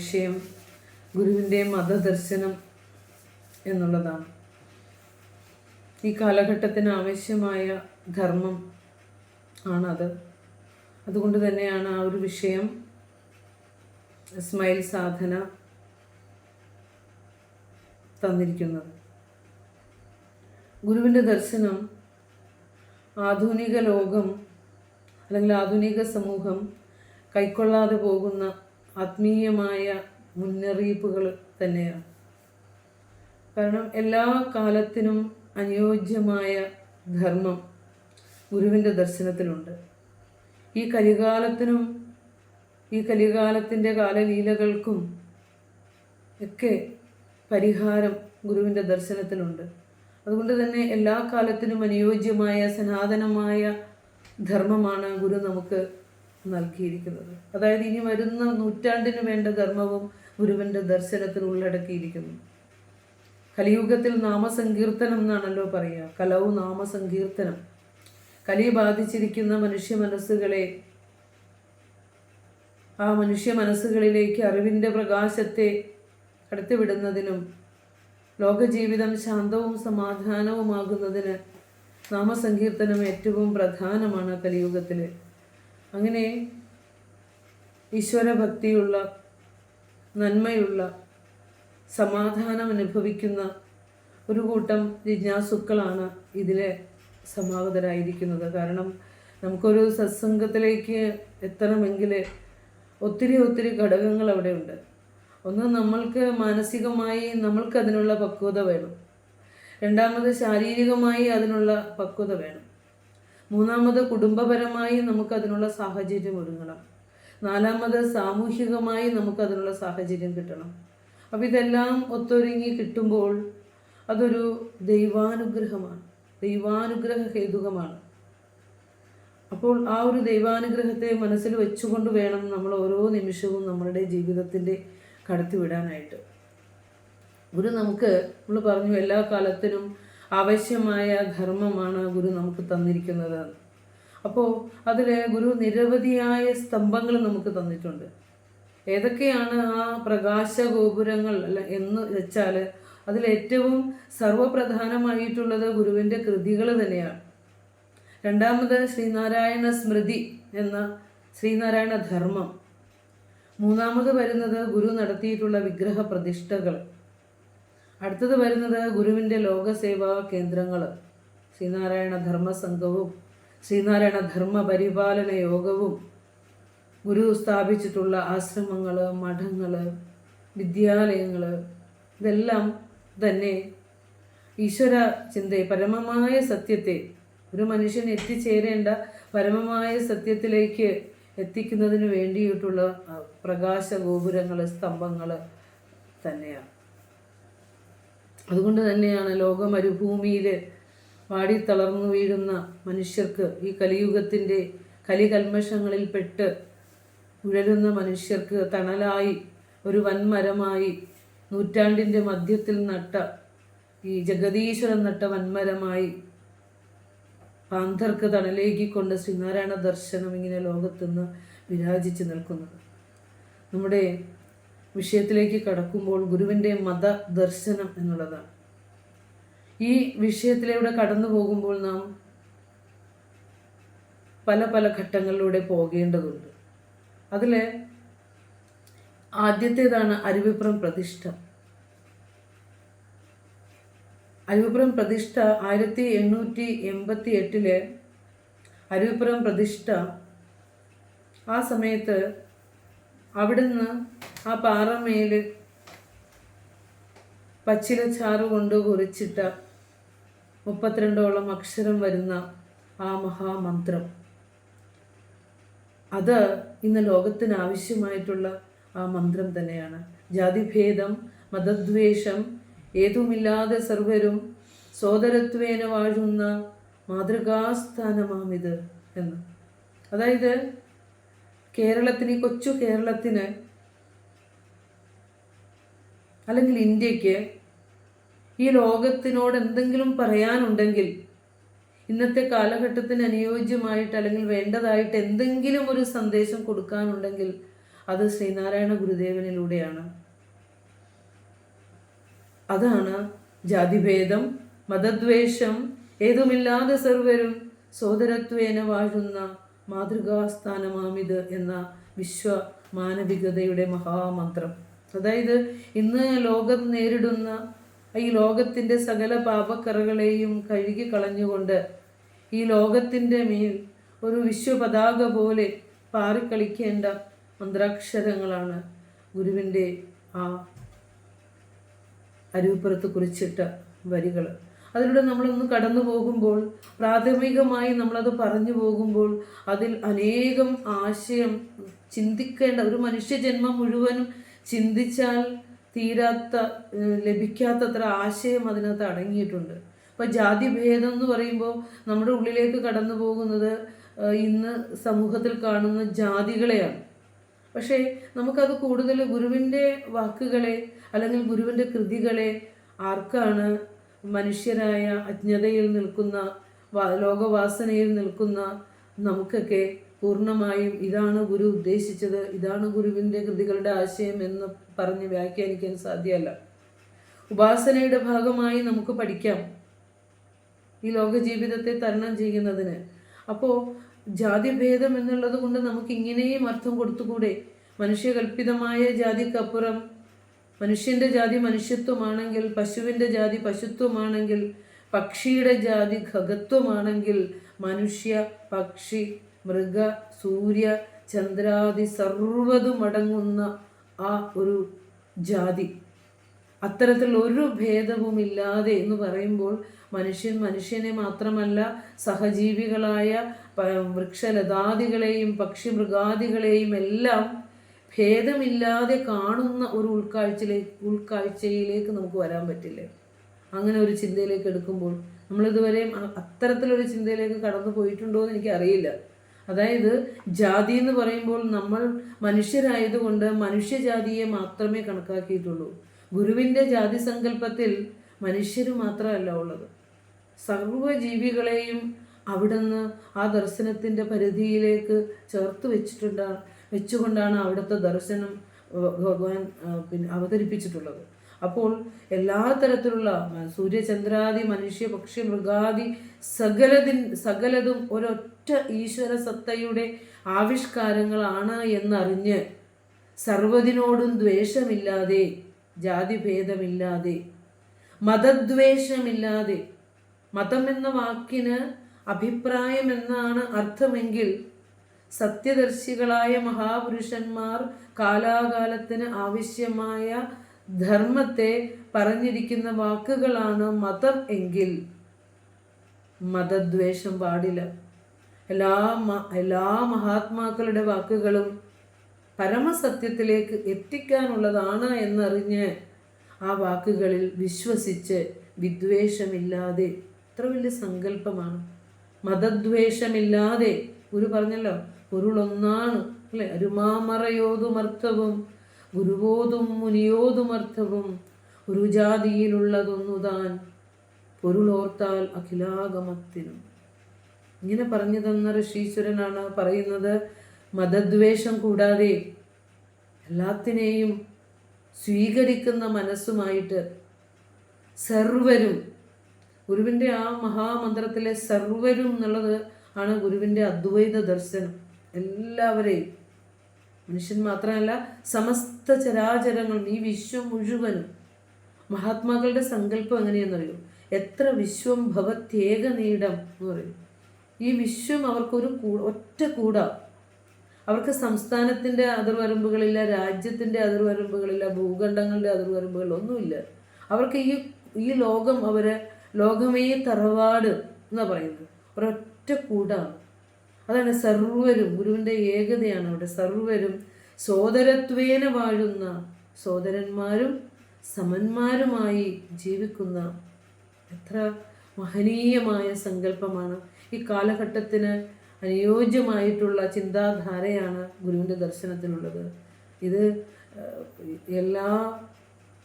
വിഷയം ഗുരുവിൻ്റെ മതദർശനം എന്നുള്ളതാണ്. ഈ കാലഘട്ടത്തിന് ആവശ്യമായ ധർമ്മം ആണത്. അതുകൊണ്ട് തന്നെയാണ് ആ ഒരു വിഷയം സ്മൈൽ സാധന തന്നിരിക്കുന്നത്. ഗുരുവിൻ്റെ ദർശനം ആധുനിക ലോകം അല്ലെങ്കിൽ ആധുനിക സമൂഹം കൈക്കൊള്ളാതെ പോകുന്ന ആത്മീയമായ മുന്നറിയിപ്പുകൾ തന്നെയാണ്. കാരണം എല്ലാ കാലത്തിനും അനുയോജ്യമായ ധർമ്മം ഗുരുവിൻ്റെ ദർശനത്തിലുണ്ട്. ഈ കലികാലത്തിനും ഈ കലികാലത്തിൻ്റെ കാലലീലകൾക്കും ഒക്കെ പരിഹാരം ഗുരുവിൻ്റെ ദർശനത്തിലുണ്ട്. അതുകൊണ്ട് തന്നെ എല്ലാ കാലത്തിനും അനുയോജ്യമായ സനാതനമായ ധർമ്മമാണ് ഗുരു നമുക്ക് നൽകിയിരിക്കുന്നത്. അതായത് ഇനി വരുന്ന നൂറ്റാണ്ടിന് വേണ്ട ധർമ്മവും ഗുരുവിൻ്റെ ദർശനത്തിൽ ഉള്ളടക്കിയിരിക്കുന്നു. കലിയുഗത്തിൽ നാമസങ്കീർത്തനം എന്നാണല്ലോ പറയുക. കലവും നാമസങ്കീർത്തനം. കലി ബാധിച്ചിരിക്കുന്ന മനുഷ്യ മനസ്സുകളെ, ആ മനുഷ്യ മനസ്സുകളിലേക്ക് അറിവിൻ്റെ പ്രകാശത്തെ കടത്തിവിടുന്നതിനും ലോകജീവിതം ശാന്തവും സമാധാനവുമാകുന്നതിന് നാമസങ്കീർത്തനം ഏറ്റവും പ്രധാനമാണ് കലിയുഗത്തിൽ. അങ്ങനെ ഈശ്വരഭക്തിയുള്ള, നന്മയുള്ള, സമാധാനം അനുഭവിക്കുന്ന ഒരു കൂട്ടം ജിജ്ഞാസുക്കളാണ് ഇതിലെ സമാഗതരായിരിക്കുന്നത്. കാരണം നമുക്കൊരു സത്സംഗത്തിലേക്ക് എത്തണമെങ്കിൽ ഒത്തിരി ഘടകങ്ങൾ അവിടെ ഉണ്ട്. ഒന്ന്, നമ്മൾക്ക് മാനസികമായി നമ്മൾക്കതിനുള്ള പക്വത വേണം. രണ്ടാമത്, ശാരീരികമായി അതിനുള്ള പക്വത വേണം. മൂന്നാമത്, കുടുംബപരമായി നമുക്കതിനുള്ള സാഹചര്യം ഒരുങ്ങണം. നാലാമത്, സാമൂഹികമായി നമുക്കതിനുള്ള സാഹചര്യം കിട്ടണം. അപ്പം ഇതെല്ലാം ഒത്തൊരുങ്ങി കിട്ടുമ്പോൾ അതൊരു ദൈവാനുഗ്രഹമാണ്, ദൈവാനുഗ്രഹ ഹേതുകമാണ്. അപ്പോൾ ആ ഒരു ദൈവാനുഗ്രഹത്തെ മനസ്സിൽ വെച്ചുകൊണ്ട് വേണം നമ്മൾ ഓരോ നിമിഷവും നമ്മളുടെ ജീവിതത്തിൻ്റെ കടത്തിവിടാനായിട്ട്. ഗുരു നമുക്ക്, നമ്മൾ പറഞ്ഞു, എല്ലാ കാലത്തിനും ആവശ്യമായ ധർമ്മമാണ് ഗുരു നമുക്ക് തന്നിരിക്കുന്നത്. അപ്പോൾ അതിൽ ഗുരു നിരവധിയായ സ്തംഭങ്ങൾ നമുക്ക് തന്നിട്ടുണ്ട്. ഏതൊക്കെയാണ് ആ പ്രകാശ ഗോപുരങ്ങൾ എന്ന് വെച്ചാൽ അതിലേറ്റവും സർവപ്രധാനമായിട്ടുള്ളത് ഗുരുവിൻ്റെ കൃതികൾ തന്നെയാണ്. രണ്ടാമത് ശ്രീനാരായണ സ്മൃതി എന്ന ശ്രീനാരായണ ധർമ്മം. മൂന്നാമത് വരുന്നത് ഗുരു നടത്തിയിട്ടുള്ള വിഗ്രഹ പ്രതിഷ്ഠകൾ. അടുത്തത് വരുന്നത് ഗുരുവിൻ്റെ ലോകസേവാ കേന്ദ്രങ്ങൾ, ശ്രീനാരായണ ധർമ്മസംഘവും ശ്രീനാരായണ ധർമ്മ പരിപാലന യോഗവും, ഗുരു സ്ഥാപിച്ചിട്ടുള്ള ആശ്രമങ്ങൾ, മഠങ്ങൾ, വിദ്യാലയങ്ങൾ, ഇതെല്ലാം തന്നെ ഈശ്വര ചിന്തയെ, പരമമായ സത്യത്തെ, ഒരു മനുഷ്യൻ എത്തിച്ചേരേണ്ട പരമമായ സത്യത്തിലേക്ക് എത്തിക്കുന്നതിന് വേണ്ടിയിട്ടുള്ള പ്രകാശ ഗോപുരങ്ങൾ, സ്തംഭങ്ങൾ തന്നെയാണ്. അതുകൊണ്ട് തന്നെയാണ് ലോകമരുഭൂമിയിൽ വാടിത്തളർന്നു വീഴുന്ന മനുഷ്യർക്ക്, ഈ കലിയുഗത്തിൻ്റെ കലികൽമഷങ്ങളിൽപ്പെട്ട് ഉഴലുന്ന മനുഷ്യർക്ക് തണലായി, ഒരു വൻമരമായി, നൂറ്റാണ്ടിൻ്റെ മധ്യത്തിൽ നട്ട, ഈ ജഗദീശ്വരൻ നട്ട വൻമരമായി പാന്തർക്ക് തണലേകിക്കൊണ്ട് ശ്രീനാരായണ ദർശനം ഇങ്ങനെ ലോകത്തുനിന്ന് വിരാജിച്ച് നിൽക്കുന്നത്. നമ്മുടെ വിഷയത്തിലേക്ക് കടക്കുമ്പോൾ ഗുരുവിൻ്റെ മതദർശനം എന്നുള്ളതാണ്. ഈ വിഷയത്തിലൂടെ കടന്നു പോകുമ്പോൾ നാം പല ഘട്ടങ്ങളിലൂടെ പോകേണ്ടതുണ്ട്. അതിൽ ആദ്യത്തേതാണ് അരുവിപ്പുറം പ്രതിഷ്ഠ. അരുവിപ്പുറം പ്രതിഷ്ഠ 1888 അരുവിപ്പുറം പ്രതിഷ്ഠ. ആ സമയത്ത് അവിടുന്ന് ആ പാറമേൽ പച്ചിലച്ചാറ് കൊണ്ട് കുറിച്ചിട്ട 32ഓളം അക്ഷരം വരുന്ന ആ മഹാമന്ത്രം, അത് ഇന്ന് ലോകത്തിന് ആവശ്യമായിട്ടുള്ള ആ മന്ത്രം തന്നെയാണ്. ജാതിഭേദം, മതദ്വേഷം ഏതുമില്ലാതെ സർവരും സോദരത്വേന വാഴുന്ന മാതൃകാസ്ഥാനമാമിത് എന്ന്. അതായത് കേരളത്തിന്, കൊച്ചു കേരളത്തിന് അല്ലെങ്കിൽ ഇന്ത്യക്ക്, ഈ ലോകത്തിനോട് എന്തെങ്കിലും പറയാനുണ്ടെങ്കിൽ, ഇന്നത്തെ കാലഘട്ടത്തിന് അനുയോജ്യമായിട്ട് അല്ലെങ്കിൽ വേണ്ടതായിട്ട് എന്തെങ്കിലും ഒരു സന്ദേശം കൊടുക്കാനുണ്ടെങ്കിൽ അത് ശ്രീനാരായണ ഗുരുദേവനിലൂടെയാണ്. അതാണ് ജാതിഭേദം മതദ്വേഷം ഏതുമില്ലാതെ സർവരും സോദരത്വേന വാഴുന്ന മാതൃകാസ്ഥാനമാമിത് എന്ന വിശ്വ മാനവികതയുടെ മഹാമന്ത്രം. അതായത് ഇന്ന് ലോകം നേരിടുന്ന ഈ ലോകത്തിൻ്റെ സകല പാപക്കറകളെയും കഴുകി കളഞ്ഞുകൊണ്ട് ഈ ലോകത്തിൻ്റെ മേൽ ഒരു വിശ്വപതാക പോലെ പാറിക്കളിക്കേണ്ട മന്ത്രാക്ഷരങ്ങളാണ് ഗുരുവിൻ്റെ ആ അരുവിപ്പുറത്ത് കുറിച്ചിട്ട വരികൾ. അതിലൂടെ നമ്മളൊന്ന് കടന്നു പോകുമ്പോൾ, പ്രാഥമികമായി നമ്മളത് പറഞ്ഞു പോകുമ്പോൾ അതിൽ അനേകം ആശയം ചിന്തിക്കേണ്ട, ഒരു മനുഷ്യജന്മം മുഴുവനും ചിന്തിച്ചാൽ തീരാത്ത, ലഭിക്കാത്തത്ര ആശയം അതിനകത്ത് അടങ്ങിയിട്ടുണ്ട്. അപ്പോൾ ജാതിഭേദം എന്ന് പറയുമ്പോൾ നമ്മുടെ ഉള്ളിലേക്ക് കടന്നു പോകുന്നത് ഇന്ന് സമൂഹത്തിൽ കാണുന്ന ജാതികളെയാണ്. പക്ഷേ നമുക്കത് കൂടുതൽ ഗുരുവിൻ്റെ വാക്കുകളെ അല്ലെങ്കിൽ ഗുരുവിൻ്റെ കൃതികളെ ആർക്കാണ് മനുഷ്യരായ അജ്ഞതയിൽ നിൽക്കുന്ന, ലോകവാസനയിൽ നിൽക്കുന്ന നമുക്കൊക്കെ പൂർണ്ണമായും ഇതാണ് ഗുരു ഉദ്ദേശിച്ചത്, ഇതാണ് ഗുരുവിൻ്റെ കൃതികളുടെ ആശയം എന്ന് പറഞ്ഞ് വ്യാഖ്യാനിക്കാൻ സാധ്യമല്ല. ഉപാസനയുടെ ഭാഗമായി നമുക്ക് പഠിക്കാം ഈ ലോക ജീവിതത്തെ തരണം ചെയ്യുന്നതിന്. അപ്പോൾ ജാതിഭേദം എന്നുള്ളത് കൊണ്ട് നമുക്ക് ഇങ്ങനെയും അർത്ഥം കൊടുത്തുകൂടെ? മനുഷ്യകൽപ്പിതമായ ജാതിക്കപ്പുറം മനുഷ്യൻ്റെ ജാതി മനുഷ്യത്വമാണെങ്കിൽ, പശുവിൻ്റെ ജാതി പശുത്വമാണെങ്കിൽ, പക്ഷിയുടെ ജാതി ഖഗത്വമാണെങ്കിൽ, മനുഷ്യ പക്ഷി മൃഗ സൂര്യ ചന്ദ്രാദി സർവ്വതും അടങ്ങുന്ന ആ ഒരു ജാതി, അത്തരത്തിൽ ഒരു ഭേദവുമില്ലാതെ എന്ന് പറയുമ്പോൾ മനുഷ്യനെ മാത്രമല്ല സഹജീവികളായ വൃക്ഷലതാദികളെയും പക്ഷി മൃഗാദികളെയും എല്ലാം ഭേദമില്ലാതെ കാണുന്ന ഒരു ഉൾക്കാഴ്ചയിലേക്ക് നമുക്ക് വരാൻ പറ്റില്ലേ? അങ്ങനെ ഒരു ചിന്തയിലേക്ക് എടുക്കുമ്പോൾ നമ്മളിതുവരെയും അത്തരത്തിലൊരു ചിന്തയിലേക്ക് കടന്നു പോയിട്ടുണ്ടോ എന്ന് എനിക്കറിയില്ല. അതായത് ജാതി എന്ന് പറയുമ്പോൾ നമ്മൾ മനുഷ്യരായതുകൊണ്ട് മനുഷ്യജാതിയെ മാത്രമേ കണക്കാക്കിയിട്ടുള്ളൂ. ഗുരുവിൻ്റെ ജാതി സങ്കല്പത്തിൽ മനുഷ്യർ മാത്രമല്ല ഉള്ളത്, സർവ്വജീവികളെയും അവിടുന്ന് ആ ദർശനത്തിൻ്റെ പരിധിയിലേക്ക് ചേർത്ത് വെച്ചുകൊണ്ടാണ് അവിടുത്തെ ദർശനം ഭഗവാൻ അവതരിപ്പിച്ചിട്ടുള്ളത്. അപ്പോൾ എല്ലാ തരത്തിലുള്ള സൂര്യചന്ദ്രാദി മനുഷ്യ പക്ഷി മൃഗാദി സകലതും ഒരൊറ്റ ഈശ്വര സത്തയുടെ ആവിഷ്കാരങ്ങളാണ് എന്നറിഞ്ഞ് സർവ്വതിനോടും ദ്വേഷമില്ലാതെ, ജാതിഭേദമില്ലാതെ, മതദ്വേഷമില്ലാതെ, മതം എന്ന വാക്കിന് അഭിപ്രായം എന്നാണ് അർത്ഥമെങ്കിൽ സത്യദർശികളായ മഹാപുരുഷന്മാർ കാലാകാലത്തിന് ആവശ്യമായ ധർമ്മത്തെ പറഞ്ഞിരിക്കുന്ന വാക്കുകളാണ് മതം എങ്കിൽ മതദ്വേഷം പാടില്ല. എല്ലാ മഹാത്മാക്കളുടെ വാക്കുകളും പരമസത്യത്തിലേക്ക് എത്തിക്കാനുള്ളതാണ് എന്നറിഞ്ഞ് ആ വാക്കുകളിൽ വിശ്വസിച്ച് വിദ്വേഷമില്ലാതെ, എത്ര വലിയ സങ്കല്പമാണ്, മതദ്വേഷമില്ലാതെ. ഗുരു പറഞ്ഞല്ലോ, പൊരുളൊന്നാണ് അല്ലെ, അരുമാമറയോതുമർത്ഥവും ഗുരുവോതും മുനിയോതുമർത്ഥവും ഒരു ജാതിയിലുള്ളതൊന്നുതാൻ പൊരുളോർത്താൽ അഖിലാഗമത്തിനും. ഇങ്ങനെ പറഞ്ഞു തന്ന ഋഷീശ്വരനാണ് പറയുന്നത്, മതദ്വേഷം കൂടാതെ എല്ലാത്തിനെയും സ്വീകരിക്കുന്ന മനസ്സുമായിട്ട് സർവരും, ഗുരുവിൻ്റെ ആ മഹാമന്ത്രത്തിലെ സർവരും എന്നുള്ളത് ആണ് ഗുരുവിൻ്റെ അദ്വൈത ദർശനം. എല്ലാവരെയും, മനുഷ്യൻ മാത്രമല്ല സമസ്ത ചരാചരങ്ങളും, ഈ വിശ്വം മുഴുവനും. മഹാത്മാക്കളുടെ സങ്കല്പം എങ്ങനെയെന്നറിയോ? എത്ര വിശ്വം ഭവത്യേകനീടം എന്ന് പറയും. ഈ വിശ്വം അവർക്കൊരു ഒറ്റ കൂടാ. അവർക്ക് സംസ്ഥാനത്തിൻ്റെ അതിർവരമ്പുകളില്ല, രാജ്യത്തിൻ്റെ അതിർവരമ്പുകളില്ല, ഭൂഖണ്ഡങ്ങളുടെ അതിർവരമ്പുകളൊന്നുമില്ല. അവർക്ക് ഈ ലോകം ലോകമേ തറവാട് എന്നാ പറയുന്നത്, ഒരൊറ്റ കൂടാണ്. അതാണ് സർവരും, ഗുരുവിൻ്റെ ഏകതയാണ് അവിടെ. സർവരും സോദരത്വേന വാഴുന്ന, സോദരന്മാരും സമന്മാരുമായി ജീവിക്കുന്ന എത്ര മഹനീയമായ സങ്കല്പമാണ്. ഈ കാലഘട്ടത്തിന് അനുയോജ്യമായിട്ടുള്ള ചിന്താധാരയാണ് ഗുരുവിൻ്റെ ദർശനത്തിലുള്ളത്. ഇത് എല്ലാ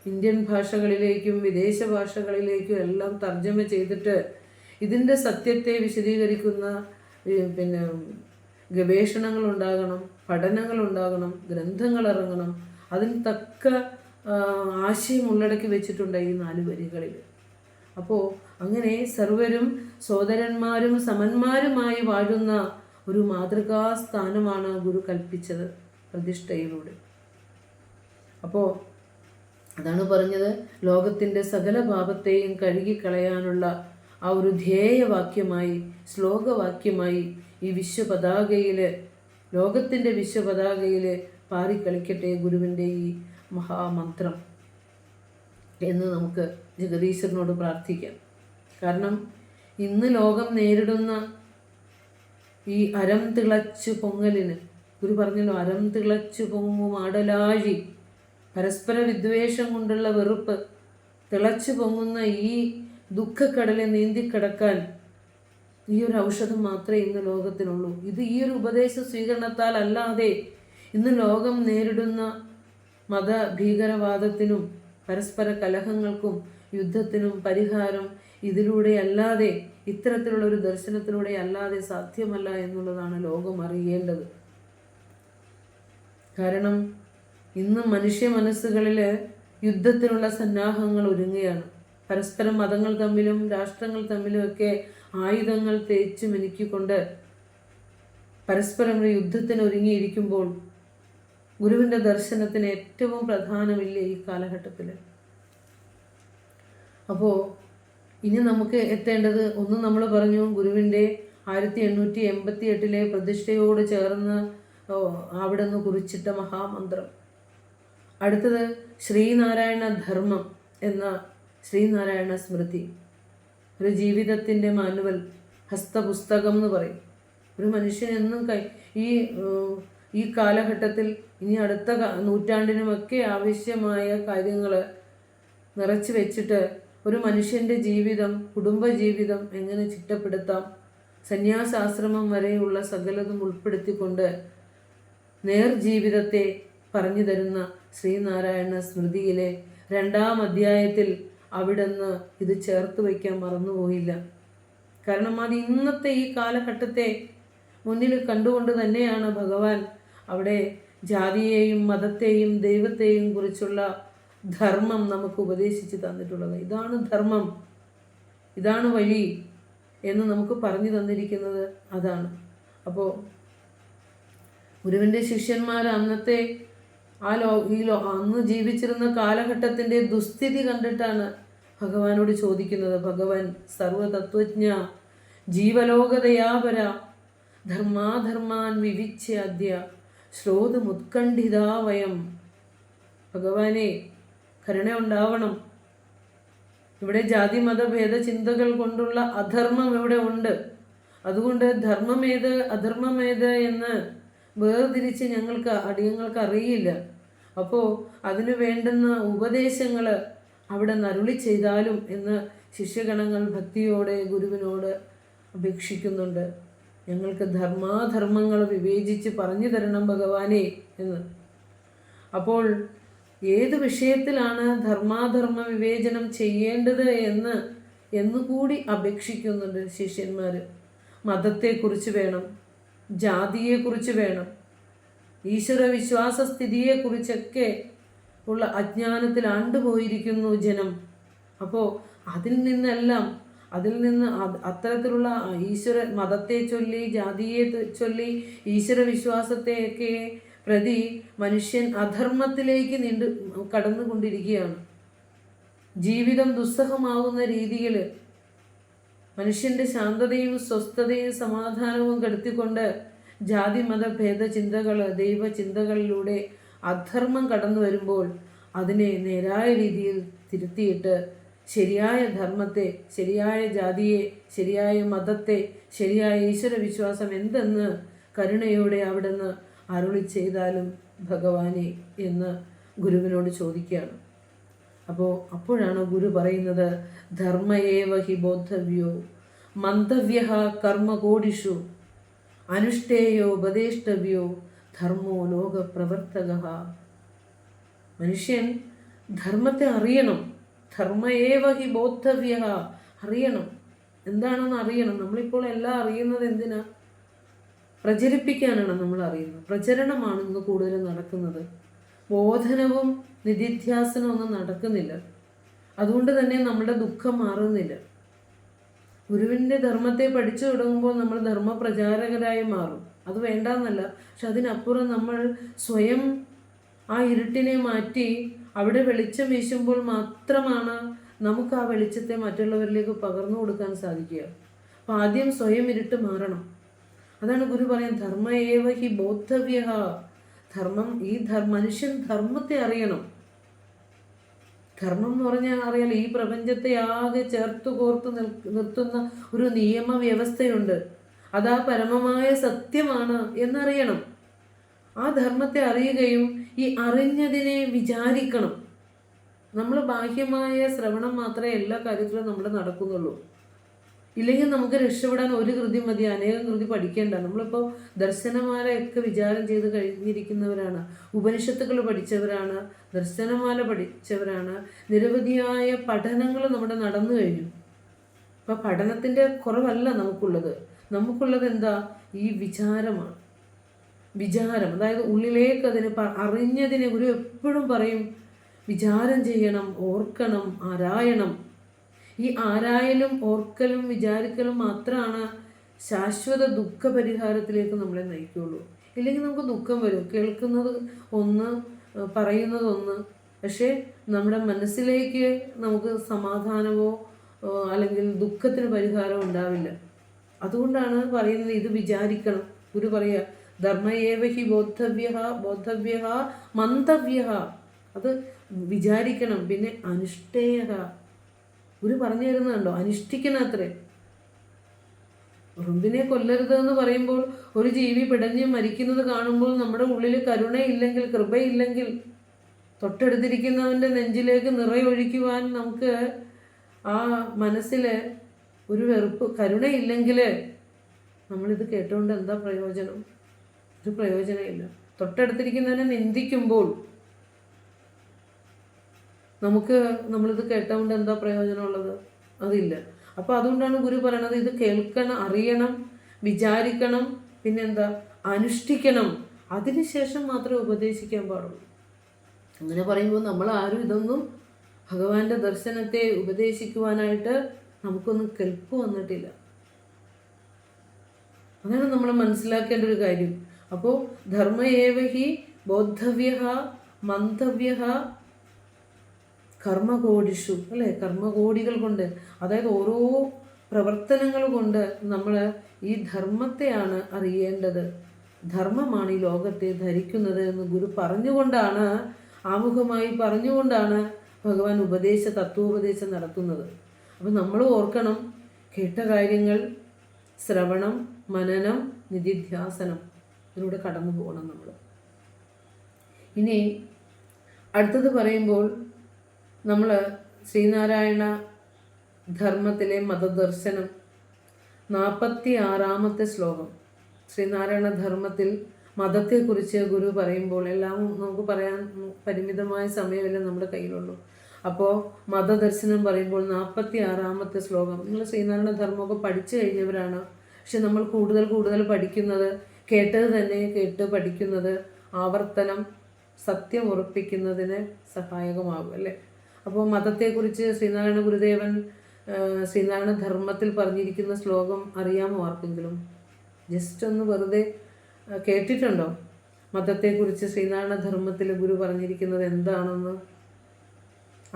ഇന്ത്യൻ ഭാഷകളിലേക്കും വിദേശ ഭാഷകളിലേക്കും എല്ലാം തർജ്ജമ ചെയ്തിട്ട് ഇതിൻ്റെ സത്യത്തെ വിശദീകരിക്കുന്ന ഗവേഷണങ്ങൾ ഉണ്ടാകണം, പഠനങ്ങൾ ഉണ്ടാകണം, ഗ്രന്ഥങ്ങൾ ഇറങ്ങണം. അതിന് തക്ക ആശയം ഉള്ളടക്കി വെച്ചിട്ടുണ്ട് ഈ 4 വരികളിൽ. അപ്പോൾ അങ്ങനെ സർവരും സോദരന്മാരും സമന്മാരുമായി വാഴുന്ന ഒരു മാതൃകാ സ്ഥാനമാണ് ഗുരു കൽപ്പിച്ചത് പ്രതിഷ്ഠയിലൂടെ. അപ്പോൾ അതാണ് പറഞ്ഞത്, ലോകത്തിൻ്റെ സകല പാപത്തെയും കഴുകിക്കളയാനുള്ള ആ ഒരു ധ്യേയവാക്യമായി, ശ്ലോകവാക്യമായി ഈ വിശ്വപതാകയിൽ, ലോകത്തിൻ്റെ വിശ്വപതാകയിൽ പാറിക്കളിക്കട്ടെ ഗുരുവിൻ്റെ ഈ മഹാമന്ത്രം എന്ന് നമുക്ക് ജഗദീശ്വരനോട് പ്രാർത്ഥിക്കാം. കാരണം ഇന്ന് ലോകം നേരിടുന്ന ഈ അരം തിളച്ചു പൊങ്ങലിന്, ഗുരു പറഞ്ഞല്ലോ, അരം തിളച്ചു പൊങ്ങും ആടലാഴി, പരസ്പര വിദ്വേഷം കൊണ്ടുള്ള വെറുപ്പ് തിളച്ചു പൊങ്ങുന്ന ഈ ദുഃഖക്കടലെ നീന്തിക്കിടക്കാൻ ഈ ഒരു ഔഷധം മാത്രമേ ഇന്ന് ലോകത്തിനുള്ളൂ. ഇത് ഈ ഒരു ഉപദേശ സ്വീകരണത്താൽ അല്ലാതെ ഇന്ന് ലോകം നേരിടുന്ന മതഭീകരവാദത്തിനും പരസ്പര കലഹങ്ങൾക്കും യുദ്ധത്തിനും പരിഹാരം ഇതിലൂടെ അല്ലാതെ, ഇത്തരത്തിലുള്ള ഒരു ദർശനത്തിലൂടെ അല്ലാതെ സാധ്യമല്ല എന്നുള്ളതാണ് ലോകം അറിയേണ്ടത്. കാരണം ഇന്ന് മനുഷ്യ മനസ്സുകളിൽ യുദ്ധത്തിനുള്ള സന്നാഹങ്ങൾ ഒരുങ്ങുകയാണ്. പരസ്പരം മതങ്ങൾ തമ്മിലും രാഷ്ട്രങ്ങൾ തമ്മിലുമൊക്കെ ആയുധങ്ങൾ തേച്ചു മിനുക്കിക്കൊണ്ട് പരസ്പരം യുദ്ധത്തിന് ഒരുങ്ങിയിരിക്കുമ്പോൾ ഗുരുവിൻ്റെ ദർശനത്തിന് ഏറ്റവും പ്രധാനമില്ല ഈ കാലഘട്ടത്തിൽ. അപ്പോൾ ഇനി നമുക്ക് എത്തേണ്ടത്, ഒന്ന് നമ്മൾ പറഞ്ഞു ഗുരുവിൻ്റെ 1888 പ്രതിഷ്ഠയോട് ചേർന്ന് അവിടെ നിന്ന് കുറിച്ചിട്ട മഹാമന്ത്രം. അടുത്തത് ശ്രീനാരായണ ധർമ്മം എന്ന ശ്രീനാരായണ സ്മൃതി, ഒരു ജീവിതത്തിൻ്റെ മാനുവൽ, ഹസ്തപുസ്തകം എന്ന് പറയും. ഒരു മനുഷ്യൻ എന്നും ഈ കാലഘട്ടത്തിൽ ഇനി അടുത്ത നൂറ്റാണ്ടിനുമൊക്കെ ആവശ്യമായ കാര്യങ്ങൾ നിറച്ചു വെച്ചിട്ട് ഒരു മനുഷ്യൻ്റെ ജീവിതം, കുടുംബജീവിതം എങ്ങനെ ചിട്ടപ്പെടുത്താം, സന്യാസാശ്രമം വരെയുള്ള സകലതും ഉൾപ്പെടുത്തിക്കൊണ്ട് നേർജീവിതത്തെ പറഞ്ഞു തരുന്ന ശ്രീനാരായണ സ്മൃതിയിലെ 2-ാം അധ്യായത്തിൽ അവിടുന്ന് ഇത് ചേർത്ത് വയ്ക്കാൻ മറന്നുപോയില്ല. കാരണം അത് ഇന്നത്തെ ഈ കാലഘട്ടത്തെ മുന്നിൽ കണ്ടുകൊണ്ട് തന്നെയാണ് ഭഗവാൻ അവിടെ ജാതിയെയും മതത്തെയും ദൈവത്തെയും കുറിച്ചുള്ള ധർമ്മം നമുക്ക് ഉപദേശിച്ച് തന്നിട്ടുള്ളത്. ഇതാണ് ധർമ്മം, ഇതാണ് വഴി എന്ന് നമുക്ക് പറഞ്ഞു തന്നിരിക്കുന്നത് അതാണ്. അപ്പോൾ ഗുരുവിൻ്റെ ശിഷ്യന്മാർ അന്നത്തെ അന്ന് ജീവിച്ചിരുന്ന കാലഘട്ടത്തിൻ്റെ ദുസ്ഥിതി കണ്ടിട്ടാണ് ഭഗവാനോട് ചോദിക്കുന്നത്. ഭഗവാൻ സർവതത്വജ്ഞ ജീവലോകതയാപര ധർമാധർമാൻ വിവിച്ഛാദ്യ ശ്രോതുമുത്കണ്ഠിതാവയം. ഭഗവാനെ കരുണ ഉണ്ടാവണം. ഇവിടെ ജാതി മതഭേദ ചിന്തകൾ കൊണ്ടുള്ള അധർമ്മം ഇവിടെ ഉണ്ട്. അതുകൊണ്ട് ധർമ്മമേത് അധർമ്മമേത് എന്ന് വേർതിരിച്ച് അടിയങ്ങൾക്ക് അറിയില്ല. അപ്പോൾ അതിനു വേണ്ടുന്ന ഉപദേശങ്ങൾ അവിടെ നരുളി ചെയ്താലും എന്ന് ശിഷ്യഗണങ്ങൾ ഭക്തിയോടെ ഗുരുവിനോട് അപേക്ഷിക്കുന്നുണ്ട്. ഞങ്ങൾക്ക് ധർമാധർമ്മങ്ങൾ വിവേചിച്ച് പറഞ്ഞു തരണം ഭഗവാനെ എന്ന്. അപ്പോൾ ഏത് വിഷയത്തിലാണ് ധർമാധർമ്മ വിവേചനം ചെയ്യേണ്ടത് എന്നുകൂടി അപേക്ഷിക്കുന്നുണ്ട് ശിഷ്യന്മാർ. മതത്തെക്കുറിച്ച് വേണം, ജാതിയെക്കുറിച്ച് വേണം, ഈശ്വര വിശ്വാസ സ്ഥിതിയെക്കുറിച്ചൊക്കെ ഉള്ള അജ്ഞാനത്തിൽ ആണ്ടുപോയിരിക്കുന്നു ജനം. അപ്പോൾ അതിൽ നിന്ന് അത്തരത്തിലുള്ള ഈശ്വര മതത്തെ ചൊല്ലി ജാതിയെ ചൊല്ലി ഈശ്വര വിശ്വാസത്തെയൊക്കെ പ്രതി മനുഷ്യൻ അധർമ്മത്തിലേക്ക് കടന്നുകൊണ്ടിരിക്കുകയാണ്. ജീവിതം ദുസ്സഹമാവുന്ന രീതിയിൽ മനുഷ്യൻ്റെ ശാന്തതയും സ്വസ്ഥതയും സമാധാനവും കെടുത്തിക്കൊണ്ട് ജാതി മത ഭേദ ചിന്തകൾ ദൈവചിന്തകളിലൂടെ അധർമ്മം കടന്നു വരുമ്പോൾ അതിനെ നേരായ രീതിയിൽ തിരുത്തിയിട്ട് ശരിയായ ധർമ്മത്തെ, ശരിയായ ജാതിയെ, ശരിയായ മതത്തെ, ശരിയായ ഈശ്വര വിശ്വാസം എന്തെന്ന് കരുണയോടെ അവിടുന്ന് അരുളി ചെയ്താലും ഭഗവാനെ എന്ന് ഗുരുവിനോട് ചോദിക്കുകയാണ്. അപ്പോഴാണ് ഗുരു പറയുന്നത്, ധർമ്മയേവ ഹി ബോദ്ധവ്യോ മന്തവ്യ കർമ്മകോടിഷു അനുഷ്ഠേയോ ഉപദേഷ്ടവ്യോ ധർമ്മോ ലോകപ്രവർത്തക. മനുഷ്യൻ ധർമ്മത്തെ അറിയണം. ധർമ്മയേവ ഹി ബോദ്ധവ്യ, അറിയണം. എന്താണെന്ന് അറിയണം. നമ്മളിപ്പോൾ എല്ലാം അറിയുന്നത് എന്തിനാ? പ്രചരിപ്പിക്കാനാണ് നമ്മൾ അറിയുന്നത്. പ്രചരണമാണ് ഇന്ന് കൂടുതലും നടക്കുന്നത്. ബോധനവും നിധിധ്യാസനവും ഒന്നും നടക്കുന്നില്ല. അതുകൊണ്ട് തന്നെ നമ്മുടെ ദുഃഖം മാറുന്നില്ല. ഗുരുവിൻ്റെ ധർമ്മത്തെ പഠിച്ചു തുടങ്ങുമ്പോൾ നമ്മൾ ധർമ്മപ്രചാരകരായി മാറും. അത് വേണ്ടാന്നല്ല, പക്ഷെ അതിനപ്പുറം നമ്മൾ സ്വയം ആ ഇരുട്ടിനെ മാറ്റി അവിടെ വെളിച്ചം വീശുമ്പോൾ മാത്രമാണ് നമുക്ക് ആ വെളിച്ചത്തെ മറ്റുള്ളവരിലേക്ക് പകർന്നു കൊടുക്കാൻ സാധിക്കുക. അപ്പം ആദ്യം സ്വയം ഇരുട്ട് മാറണം. അതാണ് ഗുരു പറയുന്നത്, ധർമ്മ ഏവ ഹി ബോദ്ധവ്യ. ധർമ്മം, മനുഷ്യൻ ധർമ്മത്തെ അറിയണം. ധർമ്മം എന്ന് പറഞ്ഞാൽ അറിയാലോ, ഈ പ്രപഞ്ചത്തെ ആകെ ചേർത്ത് കോർത്ത് നിർത്തുന്ന ഒരു നിയമവ്യവസ്ഥയുണ്ട്. അതാ പരമമായ സത്യമാണ് എന്നറിയണം. ആ ധർമ്മത്തെ അറിയുകയും ഈ അറിഞ്ഞതിനെ വിചാരിക്കണം. നമ്മൾ ബാഹ്യമായ ശ്രവണം മാത്രമേ എല്ലാ കാര്യത്തിലും നമ്മൾ നടക്കുന്നുള്ളൂ. ഇല്ലെങ്കിൽ നമുക്ക് രക്ഷപ്പെടാൻ ഒരു കൃതി മതി, അനേകം കൃതി പഠിക്കേണ്ട. നമ്മളിപ്പോൾ ദർശനമാലയൊക്കെ വിചാരം ചെയ്ത് കഴിഞ്ഞിരിക്കുന്നവരാണ്, ഉപനിഷത്തുകൾ പഠിച്ചവരാണ്, ദർശനമാല പഠിച്ചവരാണ്, നിരവധിയായ പഠനങ്ങൾ നമ്മുടെ നടന്നു കഴിഞ്ഞു. അപ്പം പഠനത്തിൻ്റെ കുറവല്ല നമുക്കുള്ളത് എന്താ? ഈ വിചാരമാണ്. വിചാരം, അതായത് ഉള്ളിലേക്ക് അതിനെ അറിഞ്ഞതിനെ ഗുരു എപ്പോഴും പറയും, വിചാരം ചെയ്യണം, ഓർക്കണം, ആരായണം. ഈ ആരായലും ഓർക്കലും വിചാരിക്കലും മാത്രമാണ് ശാശ്വത ദുഃഖപരിഹാരത്തിലേക്ക് നമ്മളെ നയിക്കുകയുള്ളൂ. ഇല്ലെങ്കിൽ നമുക്ക് ദുഃഖം വരും. കേൾക്കുന്നത് ഒന്ന്, പറയുന്നത് ഒന്ന്, പക്ഷേ നമ്മുടെ മനസ്സിലേക്ക് നമുക്ക് സമാധാനമോ അല്ലെങ്കിൽ ദുഃഖത്തിന് പരിഹാരമോ ഉണ്ടാവില്ല. അതുകൊണ്ടാണ് പറയുന്നത് ഇത് വിചാരിക്കണം. ഗുരു പറയുക, ധർമ്മ ഏവ ഹി ബോദ്ധവ്യ മന്തവ്യ. അത് വിചാരിക്കണം. പിന്നെ അനുഷ്ഠേയ, ഗുരു പറഞ്ഞു തരുന്നുണ്ടോ, അനുഷ്ഠിക്കണം അത്രേ. ഉറുമ്പിനെ കൊല്ലരുതെന്ന് പറയുമ്പോൾ ഒരു ജീവി പിടഞ്ഞ് മരിക്കുന്നത് കാണുമ്പോൾ നമ്മുടെ ഉള്ളിൽ കരുണയില്ലെങ്കിൽ, കൃപയില്ലെങ്കിൽ, തൊട്ടടുത്തിരിക്കുന്നവൻ്റെ നെഞ്ചിലേക്ക് നിറയൊഴിക്കുവാൻ നമുക്ക് ആ മനസ്സിൽ ഒരു വെറുപ്പ്, കരുണയില്ലെങ്കിൽ നമ്മളിത് കേട്ടുകൊണ്ട് എന്താ പ്രയോജനം? ഒരു പ്രയോജനമില്ല. തൊട്ടടുത്തിരിക്കുന്നവനെ നിന്ദിക്കുമ്പോൾ നമ്മളിത് കേട്ടുകൊണ്ട് എന്താ പ്രയോജനമുള്ളത്? അതില്ല. അപ്പോൾ അതുകൊണ്ടാണ് ഗുരു പറയണത്, ഇത് കേൾക്കണം, അറിയണം, വിചാരിക്കണം, പിന്നെന്താ, അനുഷ്ഠിക്കണം. അതിനുശേഷം മാത്രമേ ഉപദേശിക്കാൻ പാടുള്ളൂ. അങ്ങനെ പറയുമ്പോൾ നമ്മൾ ആരും ഇതൊന്നും ഭഗവാന്റെ ദർശനത്തെ ഉപദേശിക്കുവാനായിട്ട് നമുക്കൊന്നും കെൽപ്പ് വന്നിട്ടില്ല. അതാണ് നമ്മൾ മനസ്സിലാക്കേണ്ട ഒരു കാര്യം. അപ്പോൾ ധർമ്മ ഏവ ഹി ബോദ്ധവ്യ മന്തവ്യ കർമ്മകോടിഷു, അല്ലേ? കർമ്മകോടികൾ കൊണ്ട്, അതായത് ഓരോ പ്രവർത്തനങ്ങൾ കൊണ്ട് നമ്മൾ ഈ ധർമ്മത്തെയാണ് അറിയേണ്ടത്. ധർമ്മമാണ് ഈ ലോകത്തെ ധരിക്കുന്നത് എന്ന് ഗുരു പറഞ്ഞുകൊണ്ടാണ്, ആമുഖമായി പറഞ്ഞുകൊണ്ടാണ് ഭഗവാൻ തത്വോപദേശം നടത്തുന്നത്. അപ്പം നമ്മൾ ഓർക്കണം, കേട്ട കാര്യങ്ങൾ ശ്രവണം, മനനം, നിധിധ്യാസനം, ഇതിലൂടെ കടന്നു പോകണം നമ്മൾ. ഇനി അടുത്തത് പറയുമ്പോൾ നമ്മൾ ശ്രീനാരായണ ധർമ്മത്തിലെ മതദർശനം 46-ാമത്തെ ശ്ലോകം. ശ്രീനാരായണ ധർമ്മത്തിൽ മതത്തെക്കുറിച്ച് ഗുരു പറയുമ്പോൾ, എല്ലാം നമുക്ക് പറയാൻ പരിമിതമായ സമയമല്ലേ നമ്മുടെ കയ്യിലുള്ളൂ. അപ്പോൾ മതദർശനം പറയുമ്പോൾ 46-ാമത്തെ ശ്ലോകം. നിങ്ങൾ ശ്രീനാരായണ ധർമ്മമൊക്കെ പഠിച്ചു കഴിഞ്ഞവരാണ്, പക്ഷെ നമ്മൾ കൂടുതൽ പഠിക്കുന്നത്, കേട്ടത് തന്നെ കേട്ട് പഠിക്കുന്നത് ആവർത്തനം സത്യം ഉറപ്പിക്കുന്നതിന് സഹായകമാകും, അല്ലേ? അപ്പോൾ മതത്തെക്കുറിച്ച് ശ്രീനാരായണ ഗുരുദേവൻ ശ്രീനാരായണ ധർമ്മത്തിൽ പറഞ്ഞിരിക്കുന്ന ശ്ലോകം അറിയാമോ ആർക്കെങ്കിലും? ജസ്റ്റ് ഒന്ന് വെറുതെ കേട്ടിട്ടുണ്ടോ? മതത്തെക്കുറിച്ച് ശ്രീനാരായണ ധർമ്മത്തിൽ ഗുരു പറഞ്ഞിരിക്കുന്നത് എന്താണെന്ന്